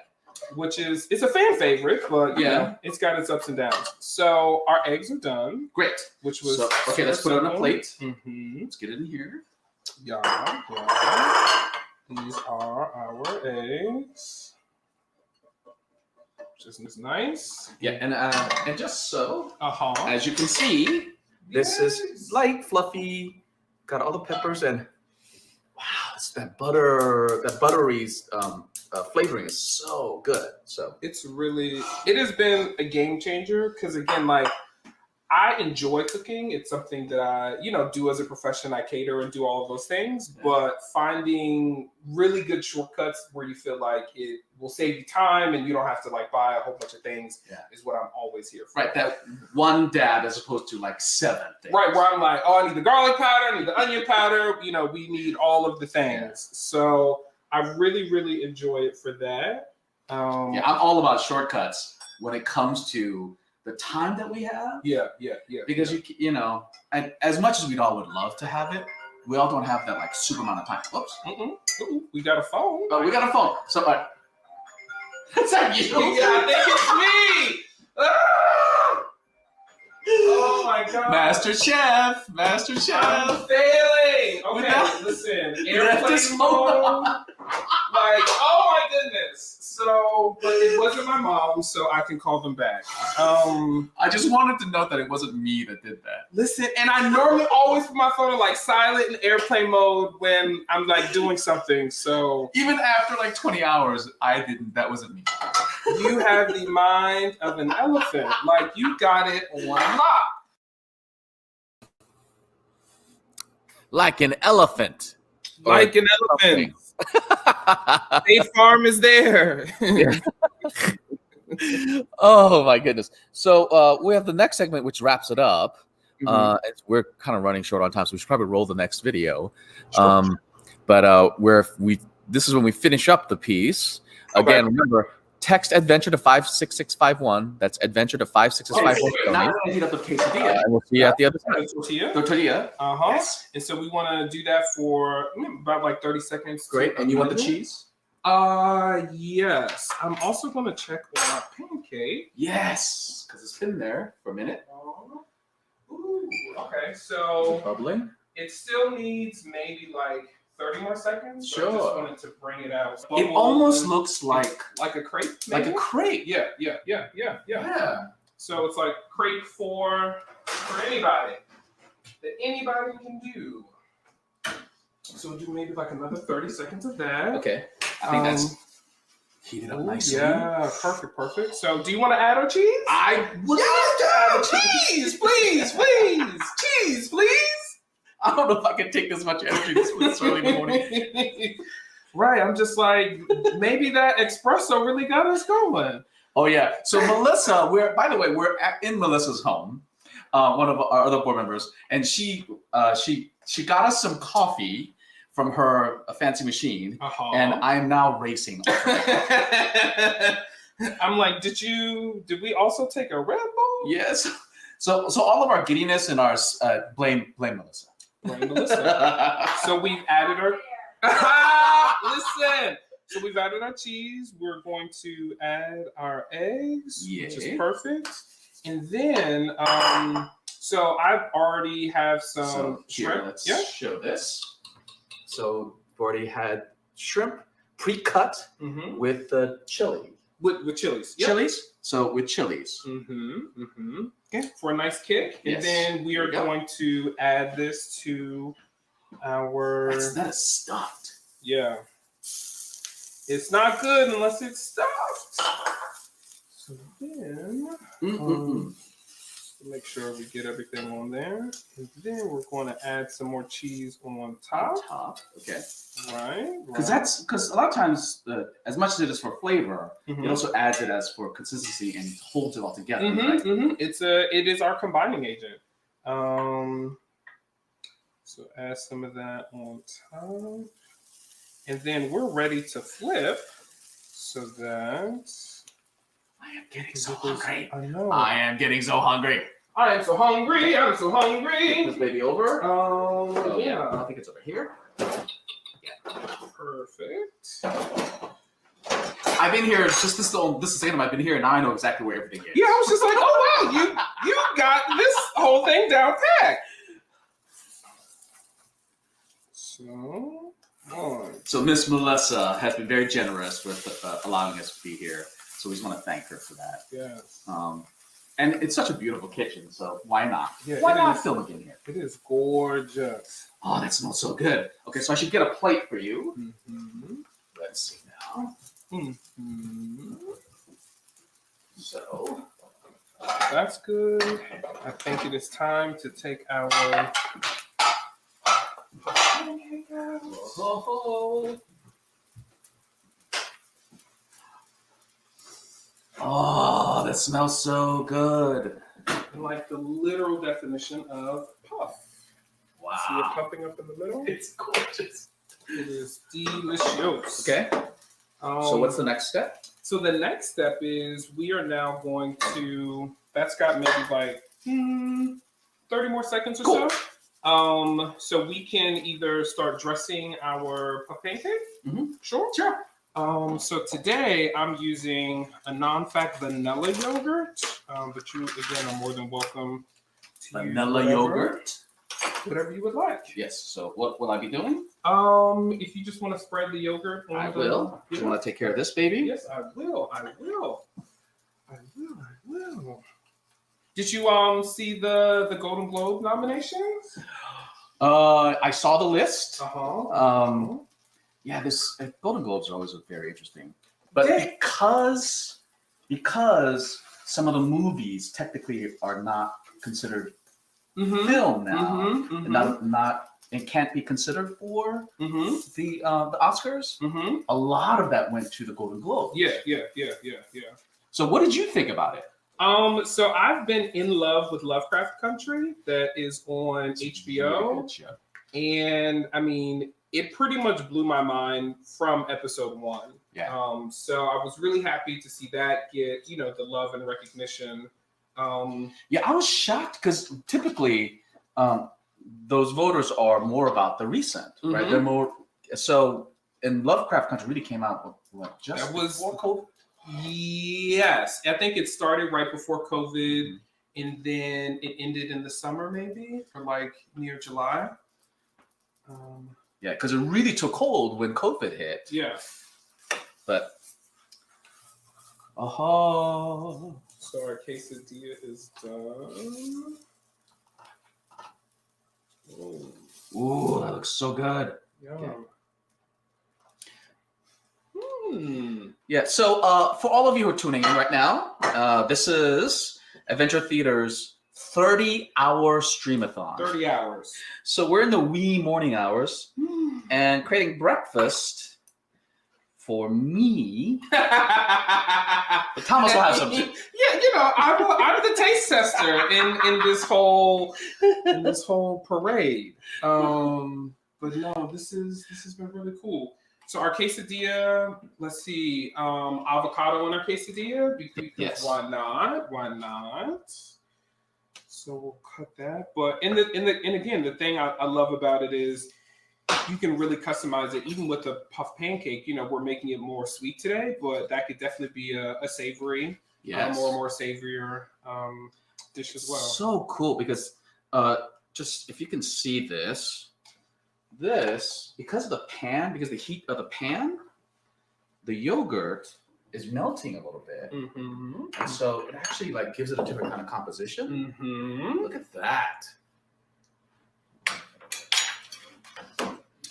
Which is, it's a fan favorite, but you know, it's got its ups and downs. So our eggs are done. Great. Which was okay. Let's put it on a plate. Let's get it in here. Yeah. These are our eggs. Which is nice. Yeah, and just so, as you can see, this is light, fluffy, got all the peppers, and wow, that buttery flavoring is so good. So it has been a game changer because again, like I enjoy cooking. It's something that I, do as a profession. I cater and do all of those things, but finding really good shortcuts where you feel like it will save you time and you don't have to like buy a whole bunch of things is what I'm always here for. Right, that one dab as opposed to like 7 things. Right, where I'm like, oh, I need the garlic powder, I need the onion powder. We need all of the things. Yeah. So I really, really enjoy it for that. I'm all about shortcuts when it comes to the time that we have. Yeah. Because and as much as we all would love to have it, we all don't have that like super amount of time. Whoops. Ooh, we got a phone. Oh, we got a phone. So, is that you? Yeah, I think it's me. Ah! Oh my God. Master Chef. I'm failing. Okay, listen. Airplane mode. Like, oh my goodness. So, but it wasn't my mom, so I can call them back. I just wanted to note that it wasn't me that did that. Listen, and I normally always put my phone in like silent and airplane mode when I'm like doing something. So Even after like 20 hours, I didn't. That wasn't me. you have the mind of an elephant. Like you got it on lock. Like an elephant. Like an elephant. State Farm is there. Oh my goodness. So we have the next segment, which wraps it up. Mhm. We're kind of running short on time, so we should probably roll the next video. Sure. But this is when we finish up the piece. Again, remember, text adventure to 56651. That's adventure to 56651. Now we're gonna heat up the quesadilla. And we'll see you at the other side. Tortilla. The tortilla. Uh-huh. Yes. And so we want to do that for about like 30 seconds. Great. And you want the cheese? Yes. I'm also going to check on our pancake. Yes, because it's been there for a minute. Ooh, okay, so Bubbling. it still needs maybe like 30 more seconds. So I Sure. just wanted to bring it out. It almost looks like a crepe. like a maybe? crepe. Yeah. So it's like crepe for anybody that anybody can do. So we'll do maybe like another 30 seconds of that. Okay. I think that's heated up nicely. Yeah, perfect. So do you want to add our cheese? I would Yes, add cheese, please. Cheese, please. I don't know if I can take this much energy this early in the morning. Right, I'm just like, maybe that espresso really got us going. Oh yeah. So Melissa, we're in Melissa's home, one of our other board members, and she got us some coffee from her fancy machine, and I'm now racing. I'm like, did we also take a Red Bull? Yes. So all of our giddiness and our blame Melissa. So we've added our listen. So we've added our cheese. We're going to add our eggs, which is perfect. And then so I've already have some shrimp. Let's show this. So we've already had shrimp pre-cut with the chili. With chilies. Yep. Chilies. So with chilies. Okay, for a nice kick. And Yes. then we are going to add this to our. That is stuffed. Yeah. It's not good unless it's stuffed. So then, make sure we get everything on there. And then we're going to add some more cheese on top. Okay. Right. Because a lot of times, as much as it is for flavor, it also adds it as for consistency and holds it all together. Right? It is our combining agent. So add some of that on top. And then we're ready to flip so that I am getting so hungry. I know. I am getting so hungry. I am so hungry. I'm so hungry. Is this baby over? Yeah. I think it's over here. Perfect. I've been here just this is the second time I've been here, and now I know exactly where everything is. Yeah, I was just like, oh wow, you got this whole thing down pat. So Miss Melissa has been very generous with allowing us to be here. So we just want to thank her for that. Yes. And it's such a beautiful kitchen, so why not? Yeah, why not film again here? It is gorgeous. Oh, that smells so good. Okay, so I should get a plate for you. Let's see now. So that's good. I think it is time to take our Oh, that smells so good. Like the literal definition of puff. Wow. See it puffing up in the middle? It's gorgeous. It is delicious. Okay. So what's the next step? So the next step is we are now going to, that's got maybe like 30 more seconds or so. So we can either start dressing our puff pancake. Sure. So today I'm using a non-fat vanilla yogurt, but you again are more than welcome to Vanilla use yogurt. whatever you would like. Yes. So what will I be doing? If you just want to spread the yogurt, on I will. Yeah. You want to take care of this, baby? Yes, I will. Did you see the Golden Globe nominations? I saw the list. Uh-huh. Yeah, this Golden Globes are always very interesting, but because some of the movies technically are not considered film now, and not and can't be considered for the Oscars. A lot of that went to the Golden Globes. Yeah. So, what did you think about it? So I've been in love with Lovecraft Country, that is on HBO, and I mean, it pretty much blew my mind from episode 1. Yeah. So I was really happy to see that get, the love and recognition. Yeah, I was shocked because typically those voters are more about the recent, right? They're more so. And Lovecraft Country really came out just before COVID. Yes, I think it started right before COVID, and then it ended in the summer, maybe for like near July. Yeah, because it really took hold when COVID hit. Yeah. But So our quesadilla is done. Ooh, that looks so good. Yum. Yeah, so for all of you who are tuning in right now, this is Adventure Theater's 30-hour stream-a-thon. 30 hours. So we're in the wee morning hours and creating breakfast for me. But Thomas will have some too. Yeah, I'm the taste tester in this whole parade. But no, this has been really cool. So our quesadilla, let's see, avocado in our quesadilla because Yes. Why not? So we'll cut that. But and again, the thing I love about it is you can really customize it. Even with the puff pancake, we're making it more sweet today, but that could definitely be a savory, more savorier dish as well. So cool because just if you can see this because of the pan, because the heat of the pan, the yogurt is melting a little bit, and so it actually gives it a different kind of composition. Look at that!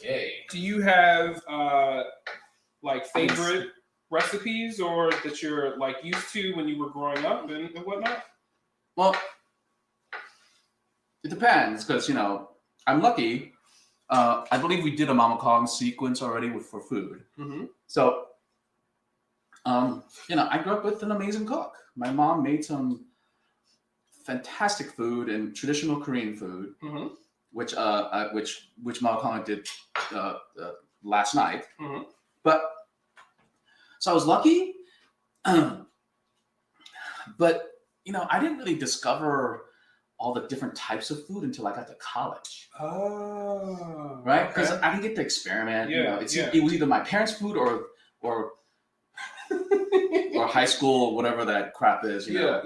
Yay! Do you have favorite recipes or that you're used to when you were growing up and whatnot? Well, it depends because I'm lucky. I believe we did a Mama Kong sequence already for food. So, I grew up with an amazing cook. My mom made some fantastic food and traditional Korean food, which Mama Kong did last night. But so I was lucky, but I didn't really discover all the different types of food until I got to college. Oh, right? Because I didn't get to experiment. It was either my parents' food or high school or whatever that crap is. Yeah.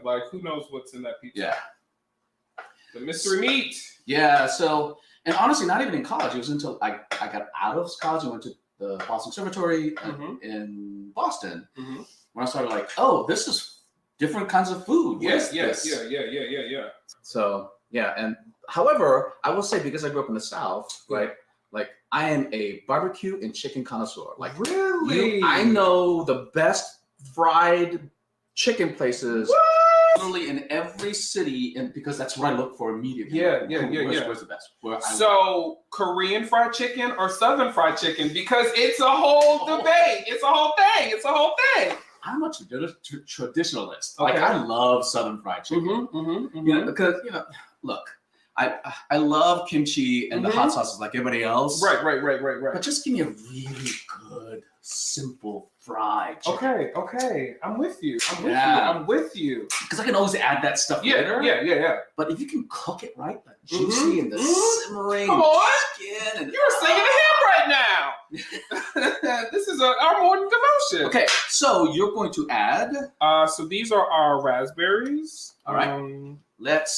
Like who knows what's in that pizza? Yeah. The mystery meat. Yeah. So, and honestly, not even in college. It was until I got out of college and went to the Boston Conservatory in Boston, when I started this is different kinds of food. Yes. Yeah. So yeah, and however, I will say because I grew up in the South, right? I am a barbecue and chicken connoisseur. Really? I know the best fried chicken places literally in every city, and because that's what I look for immediately. Where's the best? So Korean fried chicken or Southern fried chicken? Because it's a whole debate. It's a whole thing. I'm a traditionalist. Okay. I love Southern fried chicken. Because look, I love kimchi and the hot sauces like everybody else. Right. But just give me a really good simple fried chicken. Okay. I'm with you. Yeah. I'm with you. Because I can always add that stuff later. Yeah. But if you can cook it right, like juicy and the simmering Come on. skin. And You're singing a hymn right now. This is our morning devotion. Okay, so you're going to add. So these are our raspberries. All right. Let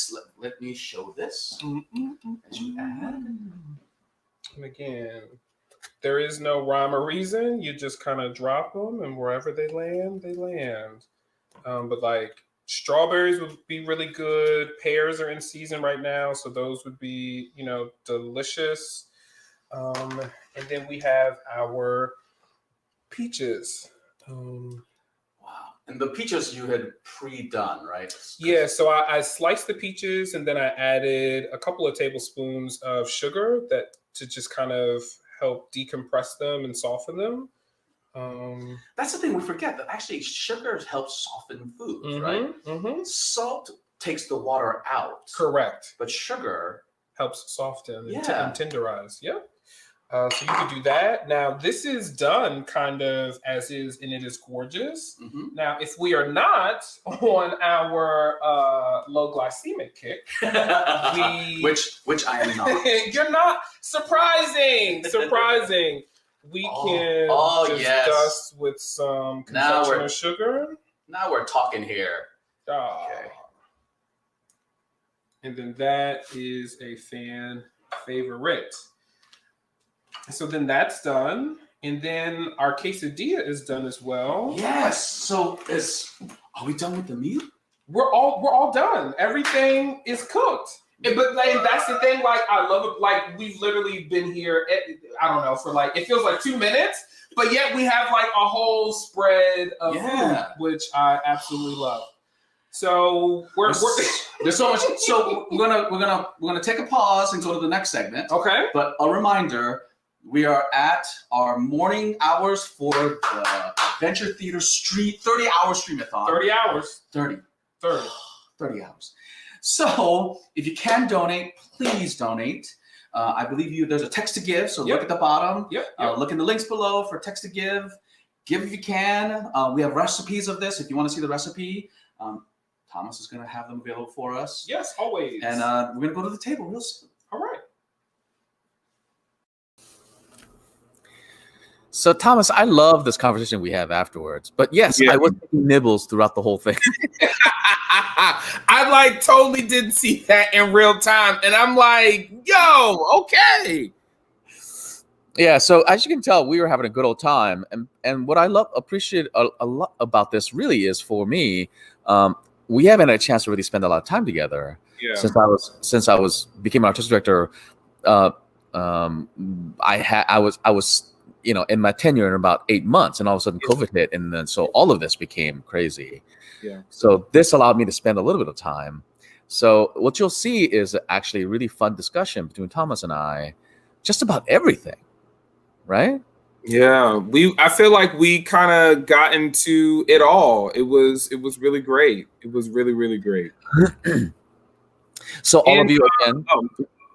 me show this. As you add. And again, there is no rhyme or reason. You just kind of drop them, and wherever they land, they land. But like strawberries would be really good. Pears are in season right now, so those would be, delicious. And then we have our peaches. Wow. And the peaches you had pre-done, right? Yeah, so I sliced the peaches, and then I added a couple of tablespoons of sugar to just kind of help decompress them and soften them. That's the thing we forget, that actually sugar helps soften foods, right? Salt takes the water out. Correct. But sugar helps soften and Yeah. tenderize. Yep. So you could do that. Now, this is done kind of as is, and it is gorgeous. Now, if we are not on our low glycemic kick, which I am not. You're not. Surprising. We can just dust with some consumption of sugar. Now we're talking here. Okay. And then that is a fan favorite. So then that's done. And then our quesadilla is done as well. Yes. So are we done with the meal? We're all done. Everything is cooked. But like, that's the thing. Like, I love it. Like, we've literally been here. I don't know, for like, it feels like 2 minutes, but yet we have like a whole spread of food, which I absolutely love. So there's so much. So we're gonna take a pause and go to the next segment. Okay. But a reminder. We are at our morning hours for the Adventure Theater 30-hour Stream-a-thon. 30 hours. 30 hours. So if you can donate, please donate. I believe there's a text to give, so look at the bottom. Look in the links below for text to give. Give if you can. We have recipes of this if you want to see the recipe. Thomas is going to have them available for us. Yes, always. And we're going to go to the table real soon. All right. So, Thomas, I love this conversation we have afterwards. But yes, I was taking nibbles throughout the whole thing. I like totally didn't see that in real time. And I'm like, yo, okay. Yeah, so as you can tell, we were having a good old time. And what I appreciate a lot about this really is, for me, we haven't had a chance to really spend a lot of time together. Yeah. Since I became an artistic director. I was in my tenure in about 8 months, and all of a sudden COVID hit, and then so all of this became crazy. Yeah. So this allowed me to spend a little bit of time. So what you'll see is actually a really fun discussion between Thomas and I, just about everything, right? Yeah, I feel like we kind of got into it all. It was really great. It was really, really great. So all of you again.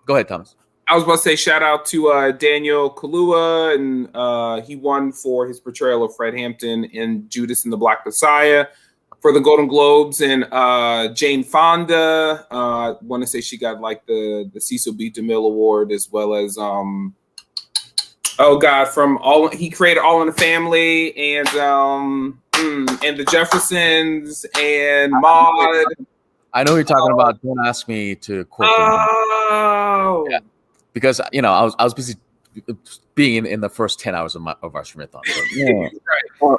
Go ahead, Thomas. I was about to say shout out to Daniel Kaluuya, and he won for his portrayal of Fred Hampton in Judas and the Black Messiah for the Golden Globes, and Jane Fonda. I want to say she got like the Cecil B. DeMille Award, as well as he created All in the Family, and the Jeffersons, and Maude. I know who you're talking about. Don't ask me to quote them. Oh. Yeah. Because I was busy being in the first 10 hours of our Stream-a-thon. So, yeah. Right.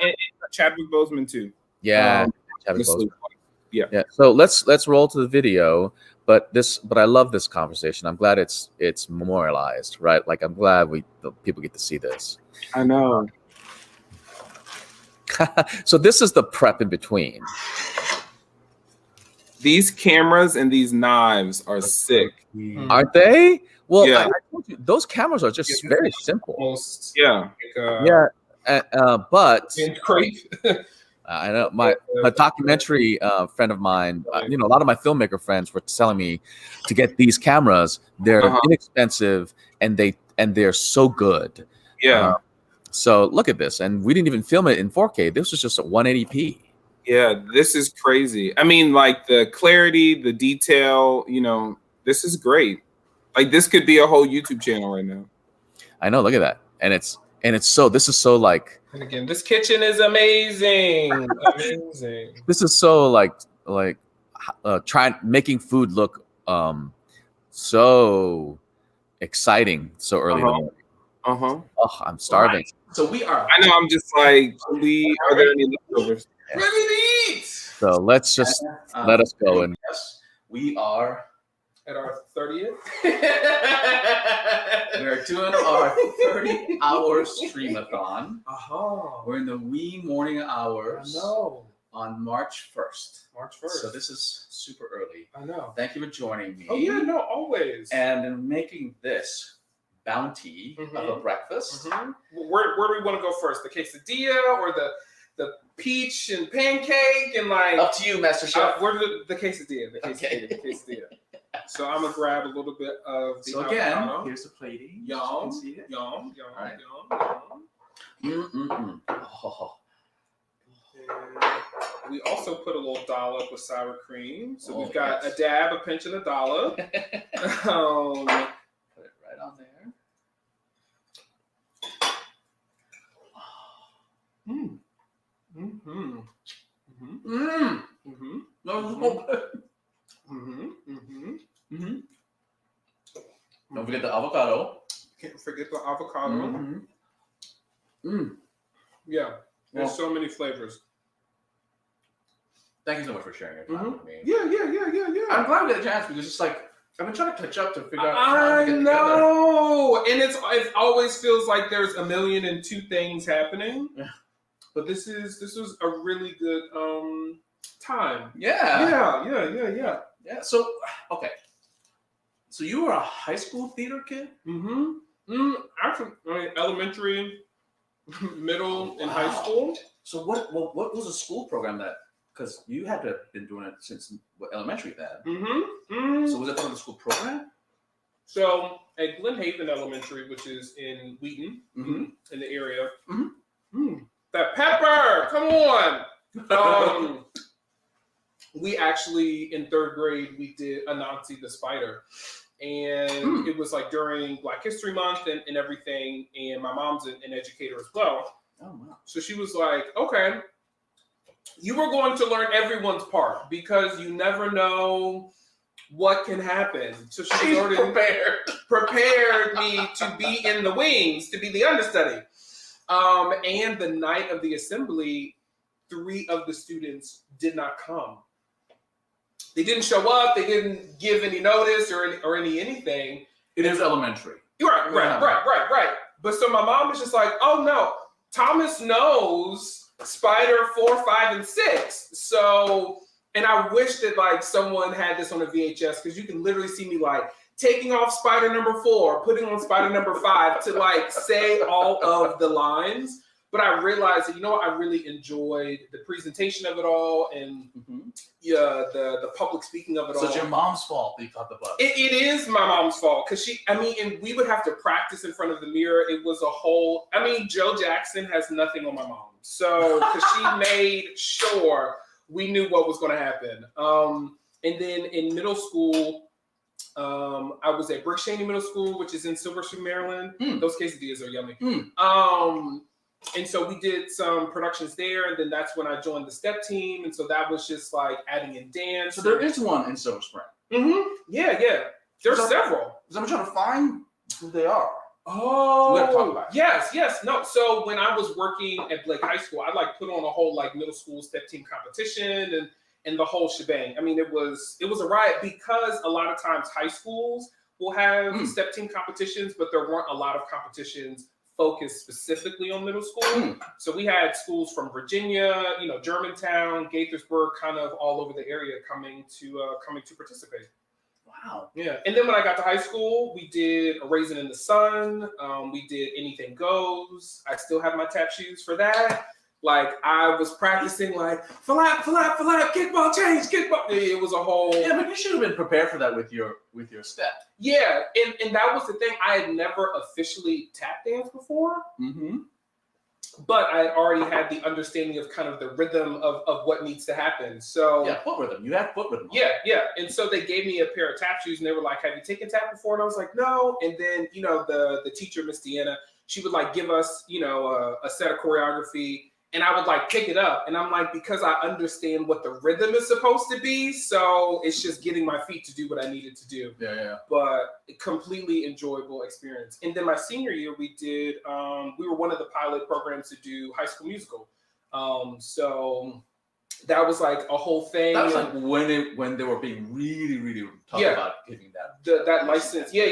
And Chadwick Boseman too. Yeah. Chadwick Boseman. Yeah. So let's roll to the video. But I love this conversation. I'm glad it's memorialized, right? Like, I'm glad the people get to see this. I know. So this is the prep in between. These cameras and these knives are sick. Aren't they? Well, yeah. I told you, those cameras are just very simple. Almost, yeah. But great. I know my documentary friend of mine, a lot of my filmmaker friends were telling me to get these cameras. They're inexpensive and they're so good. Yeah. So look at this, and we didn't even film it in 4K. This was just a 180p. Yeah, this is crazy. I mean, like the clarity, the detail, this is great. Like this could be a whole YouTube channel right now. I know, look at that. And this is so like, And again, this kitchen is amazing. Amazing. this is so like making food look so exciting so early in the morning. Oh, I'm starving. Right. So we are. I know. I'm just like, are there any leftovers? Ready to eat. So let's just let us go. And yes, we are At our 30th? we're doing our 30-hour stream-a-thon. We're in the wee morning hours. I know. On March 1st. March 1st. So this is super early. I know. Thank you for joining me. Oh, yeah, no, always. And in making this bounty of a breakfast. Where do we want to go first? The quesadilla or the peach and pancake and like up to you, Master Chef. Where the quesadilla? The quesadilla. So I'm gonna grab a little bit of the avocado. Here's the plating. Yum. Right. Yum. Oh. And we also put a little dollop of sour cream. So we've got yes. a dab, a pinch, and a dollop. Put it right on there. Mm. Mm-hmm. Mm-hmm. Mm. Mm-hmm. Mm-hmm. Don't forget the avocado. Can't forget the avocado. Mm-hmm. Mm. Yeah, there's Well, so many flavors. Thank you so much for sharing your time with me. Yeah. I'm glad we had a chance because it's like I've been trying to catch up to figure out. I to get know, and it always feels like there's a million and two things happening. Yeah. But this was a really good time. Yeah. Yeah. So okay. So you were a high school theater kid? Actually, elementary, middle, and high school. So what was a school program that? Because you had to have been doing it since elementary then. So was it part of the school program? So at Glen Haven Elementary, which is in Wheaton, in the area. That pepper, come on. We actually, in third grade, we did Anansi the Spider. And it was like during Black History Month and everything. And my mom's an educator as well. Oh, wow. So she was like, okay, you were going to learn everyone's part because you never know what can happen. So she already prepared me to be in the wings, to be the understudy. And the night of the assembly, 3 of the students did not come. They didn't show up. They didn't give any notice or anything. It is elementary. Right. But so my mom was just like, oh no, Thomas knows Spider 4, 5, and 6. So, and I wish that like someone had this on a VHS because you can literally see me like taking off Spider number 4, putting on Spider number 5 to like say all of the lines. But I realized that, I really enjoyed the presentation of it all and the public speaking of it all. So it's your mom's fault that you caught the bus. It is my mom's fault because and we would have to practice in front of the mirror. It was a whole, Joe Jackson has nothing on my mom. So, because she made sure we knew what was going to happen. And then in middle school, I was at Brick Cheney Middle School, which is in Silver Spring, Maryland. Those quesadillas are yummy. And so we did some productions there, and then that's when I joined the step team. And so that was just like adding in dance. So there is one in Silver Spring. Yeah. There's several. Because I'm trying to find who they are. Oh, we gotta talk about it. Yes. No. So when I was working at Blake High School, I like put on a whole like middle school step team competition and the whole shebang. It was a riot because a lot of times high schools will have step team competitions, but there weren't a lot of competitions focused specifically on middle school. So we had schools from Virginia, Germantown, Gaithersburg, kind of all over the area coming to participate. Wow. Yeah. And then when I got to high school, we did A Raisin in the Sun. We did Anything Goes. I still have my tap shoes for that. Like I was practicing like flap, kickball change, kickball. It was a whole. Yeah, but you should have been prepared for that with your step. Yeah, and that was the thing. I had never officially tap danced before. but I had already had the understanding of kind of the rhythm of what needs to happen. So Yeah, foot rhythm. You had foot rhythm. yeah. And so they gave me a pair of tap shoes and they were like, have you taken tap before? And I was like, no. And then, you know, the teacher, Miss Deanna, she would like give us, you know, a set of choreography and I would like pick it up. And I'm like, because I understand what the rhythm is supposed to be. So it's just getting my feet to do what I needed to do. Yeah. But a completely enjoyable experience. And then my senior year, we did, we were one of the pilot programs to do High School Musical. So that was like a whole thing. That was like when they were being really tough about giving that license. Yeah.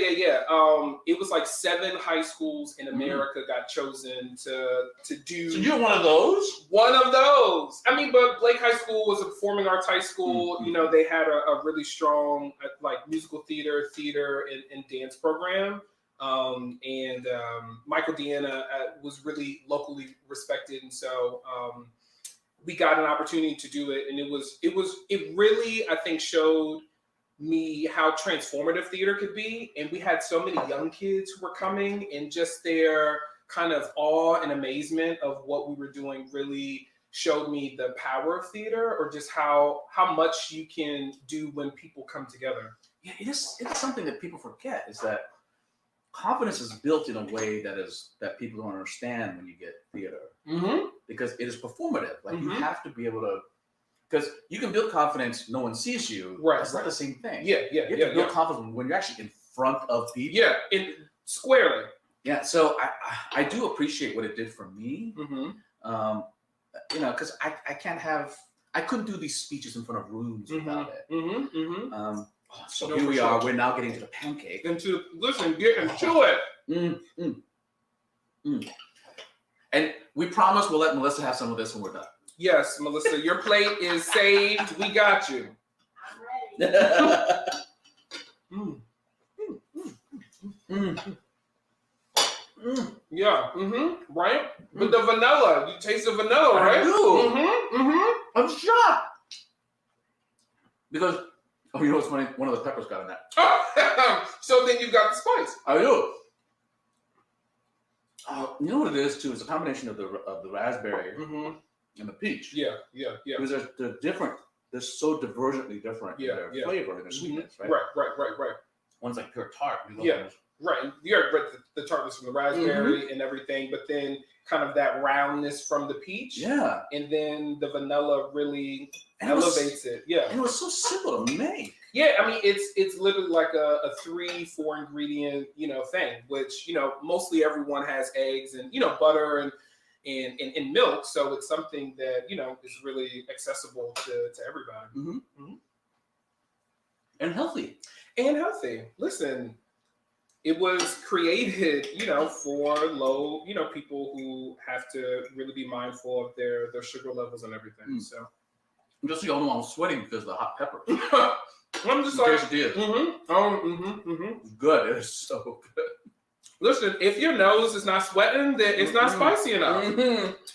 It was like 7 high schools in America got chosen to do. So you're one of those? One of those. I mean, but Blake High School was a performing arts high school. You know, they had a really strong like musical theater, and dance program. Michael Deanna was really locally respected, and so we got an opportunity to do it, and it really, I think, showed me how transformative theater could be. And we had so many young kids who were coming, and just their kind of awe and amazement of what we were doing really showed me the power of theater, or just how much you can do when people come together. Yeah, it's something that people forget, is that confidence is built in a way that people don't understand when you get theater. Because it is performative. Like you have to be able to, because you can build confidence, no one sees you. Right. It's not the same thing. Yeah. You have to build confidence when you're actually in front of people. Yeah, squarely. Yeah, so I do appreciate what it did for me. You know, because I couldn't do these speeches in front of rooms without it. So here we are. We're now getting to the pancake. Get into it. And we promise we'll let Melissa have some of this when we're done. Yes, Melissa, your plate is saved. We got you. Yeah. Right? With the vanilla. You taste the vanilla, right? I do. I'm shocked. Because, oh, you know what's funny? One of the peppers got in that. So then you got the spice. I do. You know what it is too? It's a combination of the raspberry and the peach. Yeah. Because they're different. They're so divergently different in their flavor and their sweetness, right? Right. One's like pure tart. Right. Yeah, the tartness from the raspberry and everything, but then kind of that roundness from the peach. Yeah. And then the vanilla really elevates it. Yeah. And it was so simple to make. Yeah, I mean, it's literally like a 3-4 ingredient, thing, which, mostly everyone has eggs and, butter and milk. So it's something that, is really accessible to everybody. And healthy. Listen, it was created, for low, people who have to really be mindful of their sugar levels and everything. So just so y'all know, I'm sweating because of the hot pepper. I'm just like, good. It is so good. Listen, if your nose is not sweating, then it's not spicy enough.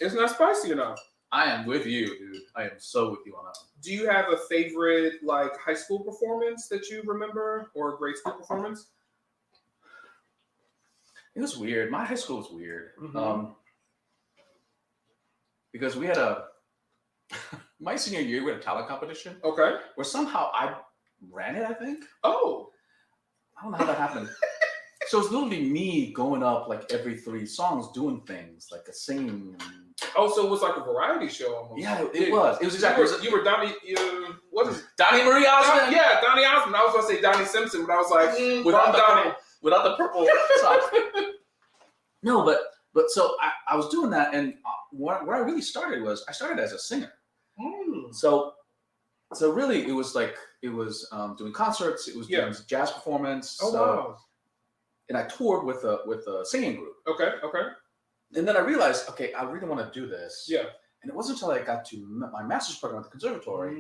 It's not spicy enough. I am with you, dude. I am so with you on that one. Do you have a favorite like high school performance that you remember, or a grade school performance? It was weird. My high school was weird. Because we had my senior year, we had a talent competition. Okay. Where somehow I ran it, I think. Oh. I don't know how that happened. So it's literally me going up like every 3 songs, doing things like a singing. Oh, so it was like a variety show almost. Yeah, it was. It was exactly. You were Donnie. What is it? Donnie Marie Osmond? Yeah, Donnie Osmond. I was going to say Donnie Simpson, but I was like, without the purple socks. No, but so I was doing that, and where I really started was I started as a singer. So really it was doing concerts. It was doing jazz performance. Oh, wow. And I toured with a singing group. Okay. And then I realized, okay, I really want to do this. Yeah. And it wasn't until I got to my master's program at the conservatory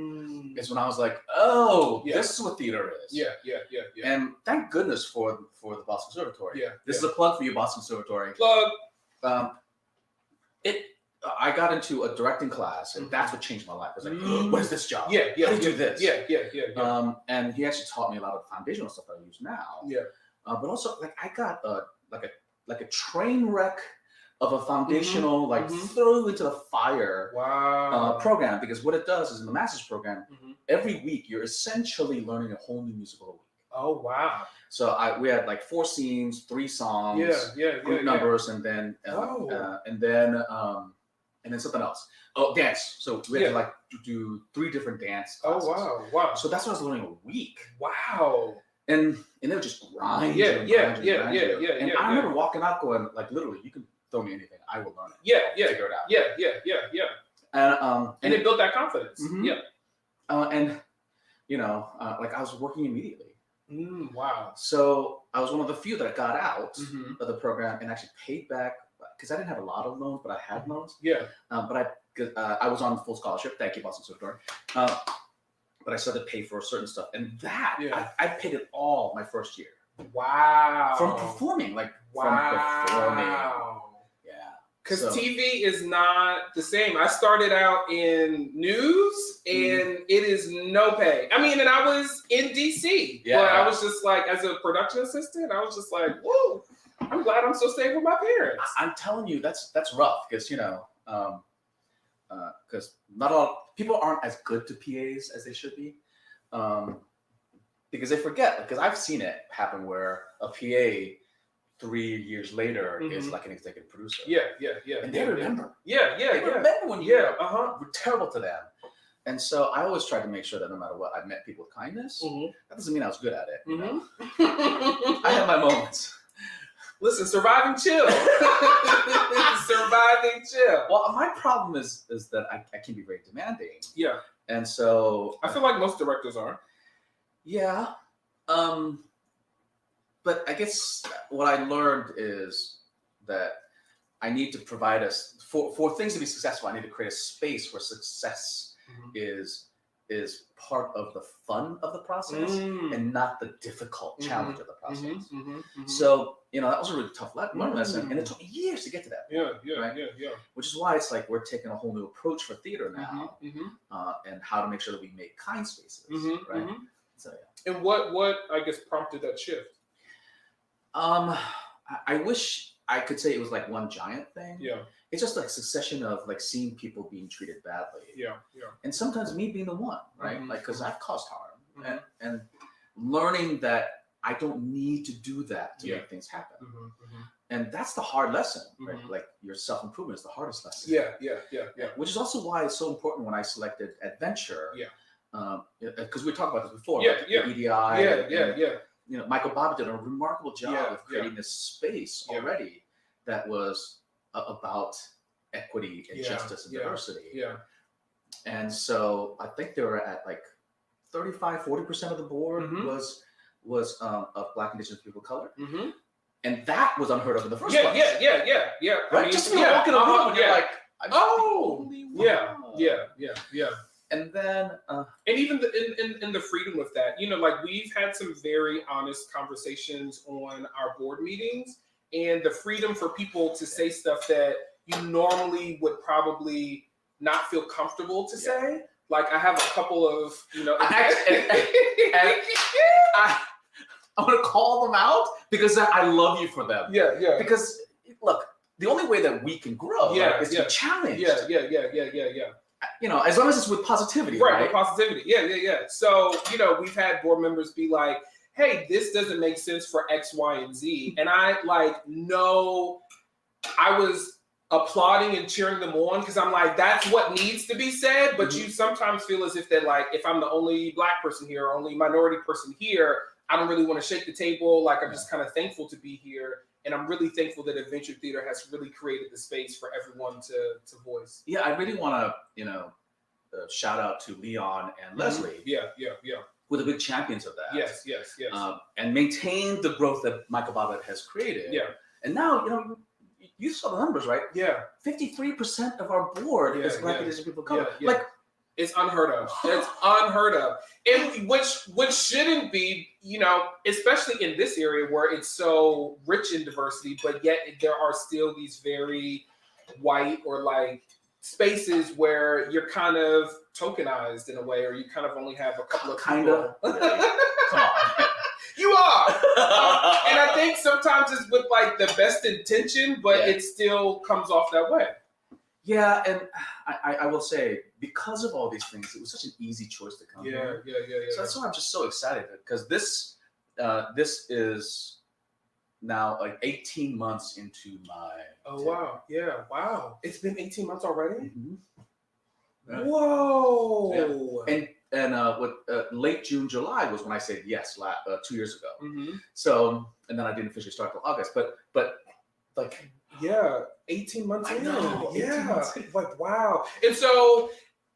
is when I was like, oh, this is what theater is. Yeah. And thank goodness for the Boston Conservatory. Yeah. This is a plug for you, Boston Conservatory. Plug. I got into a directing class, and that's what changed my life. I was like, what is this job? Yeah. How do you do this? Yeah. And he actually taught me a lot of the foundational stuff that I use now. Yeah. But also, like, I got like a train wreck of a foundational, like Mhm. throw you into the fire Wow. program, because what it does is in the master's program, Mhm. every week you're essentially learning a whole new musical a week. Oh wow. So we had like 4 scenes, 3 songs, Yeah. group numbers, and then Whoa. and then something else. Oh, dance. So we had to like do 3 different dance classes. Oh wow. So that's what I was learning a week, Wow. and they would just grind. Yeah. you and grind you and grind you. And Yeah. I remember walking out going like, literally, you can throw me anything, I will learn it. Yeah. Figure it out. Yeah. And And it built that confidence. Mhm. Yeah. and like I was working immediately. Wow. So I was one of the few that got out Mhm. of the program and actually paid back, because I didn't have a lot of loans, but I had loans. Yeah. But I was on full scholarship. Thank you, Boston Conservatory. But I started to pay for certain stuff, and that Yeah. I paid it all my first year Wow. from performing, from performing. Wow. Yeah. Because So- TV is not the same. I started out in news, and it is no pay. I mean, and I was in DC, Yeah. but I was just like, as a production assistant, I was just like, whoa, I'm glad I'm so staying with my parents. I'm telling you, that's rough, because because not all people aren't as good to PAs as they should be, because they forget. Because I've seen it happen where a PA 3 years later is like an executive producer. Yeah. And they remember. Yeah. They remember when you Yeah. were terrible to them. And so I always tried to make sure that no matter what, I met people with kindness. That doesn't mean I was good at it. You know? I had my moments. Listen, surviving chill. Surviving chill. Well, my problem is that I can be very demanding. Yeah. And so I feel like most directors are. yeah. But I guess what I learned is that I need to provide us for things to be successful. I need to create a space where success is part of the fun of the process and not the difficult challenge of the process. So that was a really tough learning lesson, and it took me years to get to that point. Yeah. Which is why it's like we're taking a whole new approach for theater now, and how to make sure that we make kind spaces, right? So yeah. And what I guess prompted that shift? I wish I could say it was like one giant thing. Yeah. It's just like a succession of like seeing people being treated badly. Yeah. And sometimes me being the one, right? Like, because I've caused harm, and learning that I don't need to do that to make things happen. And that's the hard lesson, right? Like your self-improvement is the hardest lesson. Yeah. Which is also why it's so important when I selected adventure. Yeah. Because we talked about this before. Yeah, like yeah. the EDI. Yeah. Michael Bobbitt did a remarkable job of creating this space Yeah. already that was about equity and justice and diversity. Yeah. And so I think they were at like 35-40% of the board was of Black, Indigenous people of color. And that was unheard of in the first place. Yeah. Right? I mean, Just to walk in a room and you're like, oh, yeah. And then and even in the freedom of that, like we've had some very honest conversations on our board meetings, and the freedom for people to say stuff that you normally would probably not feel comfortable to say. Like I have a couple of, I want to call them out because I love you for them. Yeah. Because look, the only way that we can grow is to be challenged. Yeah. As long as it's with positivity, Right, right? with positivity. Yeah. So, we've had board members be like, hey, this doesn't make sense for X, Y, and Z. And I no, I was applauding and cheering them on because I'm like, that's what needs to be said. But you sometimes feel as if they're like, if I'm the only Black person here, or only minority person here, I don't really want to shake the table. Like, I'm just kind of thankful to be here. And I'm really thankful that Adventure Theater has really created the space for everyone to voice. Yeah, I really want to, shout out to Leon and Leslie. Yeah. Who are the big champions of that. Yes. And maintain the growth that Michael Bobbitt has created. Yeah. And now, you saw the numbers, right? Yeah. 53% of our board is Black and Indigenous people of color. Yeah. Like, it's unheard of. It's unheard of. And which shouldn't be, especially in this area where it's so rich in diversity, but yet there are still these very white or like spaces where you're kind of tokenized in a way, or you kind of only have a couple of kind of. people. Come on. You are. And I think sometimes it's with like the best intention, but it still comes off that way. Yeah, and I will say, because of all these things, it was such an easy choice to come here. Yeah. So that's why I'm just so excited, because this is now like 18 months into my. Oh wow! Yeah, wow! It's been 18 months already. Mm-hmm. Whoa! Yeah. And late June, July was when I said yes 2 years ago. Mm-hmm. So, and then I didn't officially start till August, but like. Yeah, 18 months in. Know, 18 months in. Like wow. And so,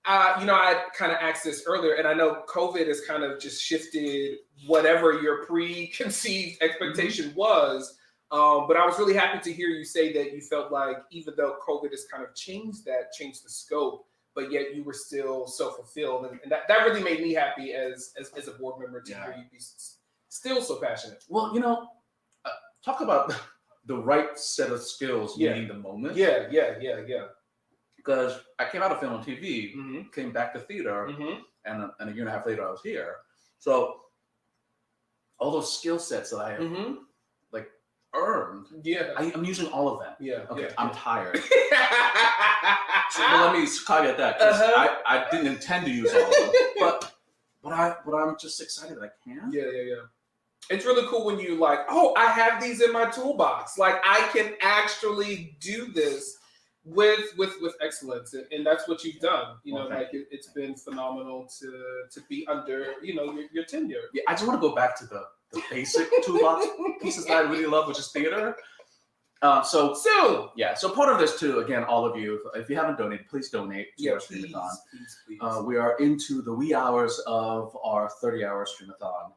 I kind of asked this earlier, and I know COVID has kind of just shifted whatever your preconceived expectation was. But I was really happy to hear you say that you felt like even though COVID has kind of changed the scope, but yet you were still so fulfilled, and that really made me happy as a board member to hear you be still so passionate. Well, talk about the right set of skills meeting the moment. Yeah. Because I came out of film and TV, came back to theater, and a year and a half later I was here. So all those skill sets that I have like earned, I'm using all of them. Yeah. Okay, I'm tired. So let me caveat that, because I didn't intend to use all of them, but I'm just excited that I can. Yeah. It's really cool when you like, oh, I have these in my toolbox. Like I can actually do this with excellence, and that's what you've done. It's been phenomenal to be under your tenure. Yeah, I just want to go back to the basic toolbox pieces that I really love, which is theater. So part of this too, again, all of you, if you haven't donated, please donate to our Stream-a-thon. Please. We are into the wee hours of our 30-hour Stream-a-thon.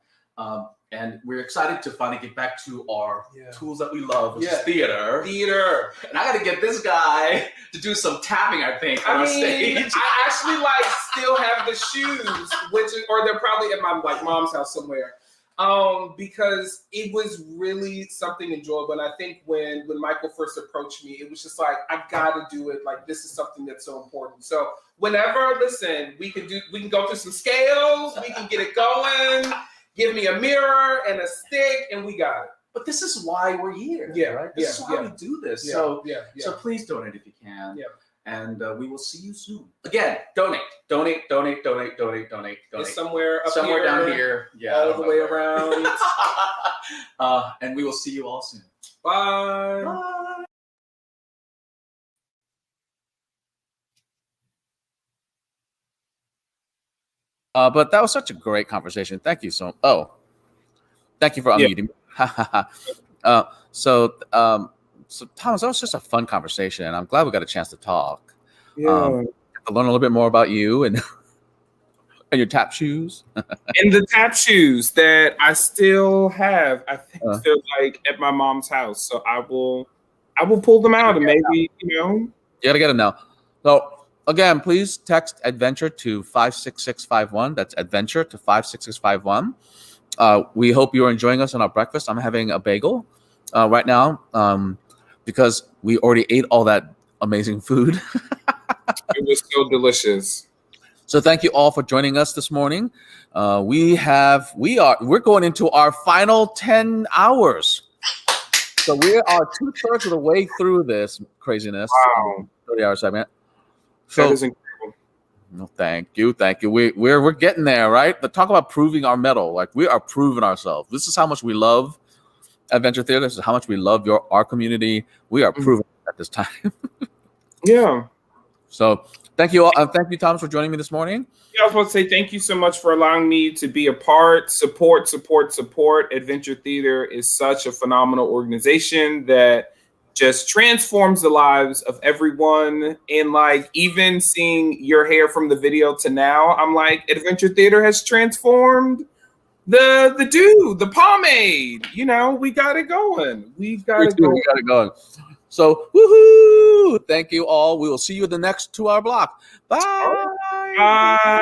And we're excited to finally get back to our tools that we love, which is theater. And I got to get this guy to do some tapping, I think, on our stage. I actually still have the shoes, or they're probably at my mom's house somewhere. Because it was really something enjoyable. And I think when Michael first approached me, it was just like, I gotta do it. Like, this is something that's so important. So whenever, listen, we can go through some scales, we can get it going. Give me a mirror and a stick, and we got it. But this is why we're here. Yeah, right? This is why we do this. So please donate if you can. Yeah. And we will see you soon. Again, donate. It's somewhere up somewhere here, down here. Yeah. All the way around. And we will see you all soon. Bye. Bye. But that was such a great conversation. Thank you thank you for unmuting. So Thomas, that was just a fun conversation, and I'm glad we got a chance to talk. To learn a little bit more about you and your tap shoes. And the tap shoes that I still have, I think still at my mom's house. So I will pull them out and maybe, You gotta get them now. So again, please text adventure to 56651. That's adventure to 56651. We hope you're enjoying us on our breakfast. I'm having a bagel right now because we already ate all that amazing food. It was so delicious. So thank you all for joining us this morning. We're going into our final 10 hours. So we are 2/3 of the way through this craziness. Wow. 30-hour segment. So, that is incredible. No, thank you. We're getting there, right? But talk about proving our mettle. Like, we are proving ourselves. This is how much we love Adventure Theater. This is how much we love our community. We are proving at this time. Yeah. So thank you all. Thank you, Thomas, for joining me this morning. Yeah, I was about to say thank you so much for allowing me to be a part. Support. Adventure Theater is such a phenomenal organization that just transforms the lives of everyone. And even seeing your hair from the video to now, I'm like, Adventure Theater has transformed the pomade. We got it going. We got it going. So, woohoo! Thank you all. We will see you in the next 2-hour block. Bye. Bye.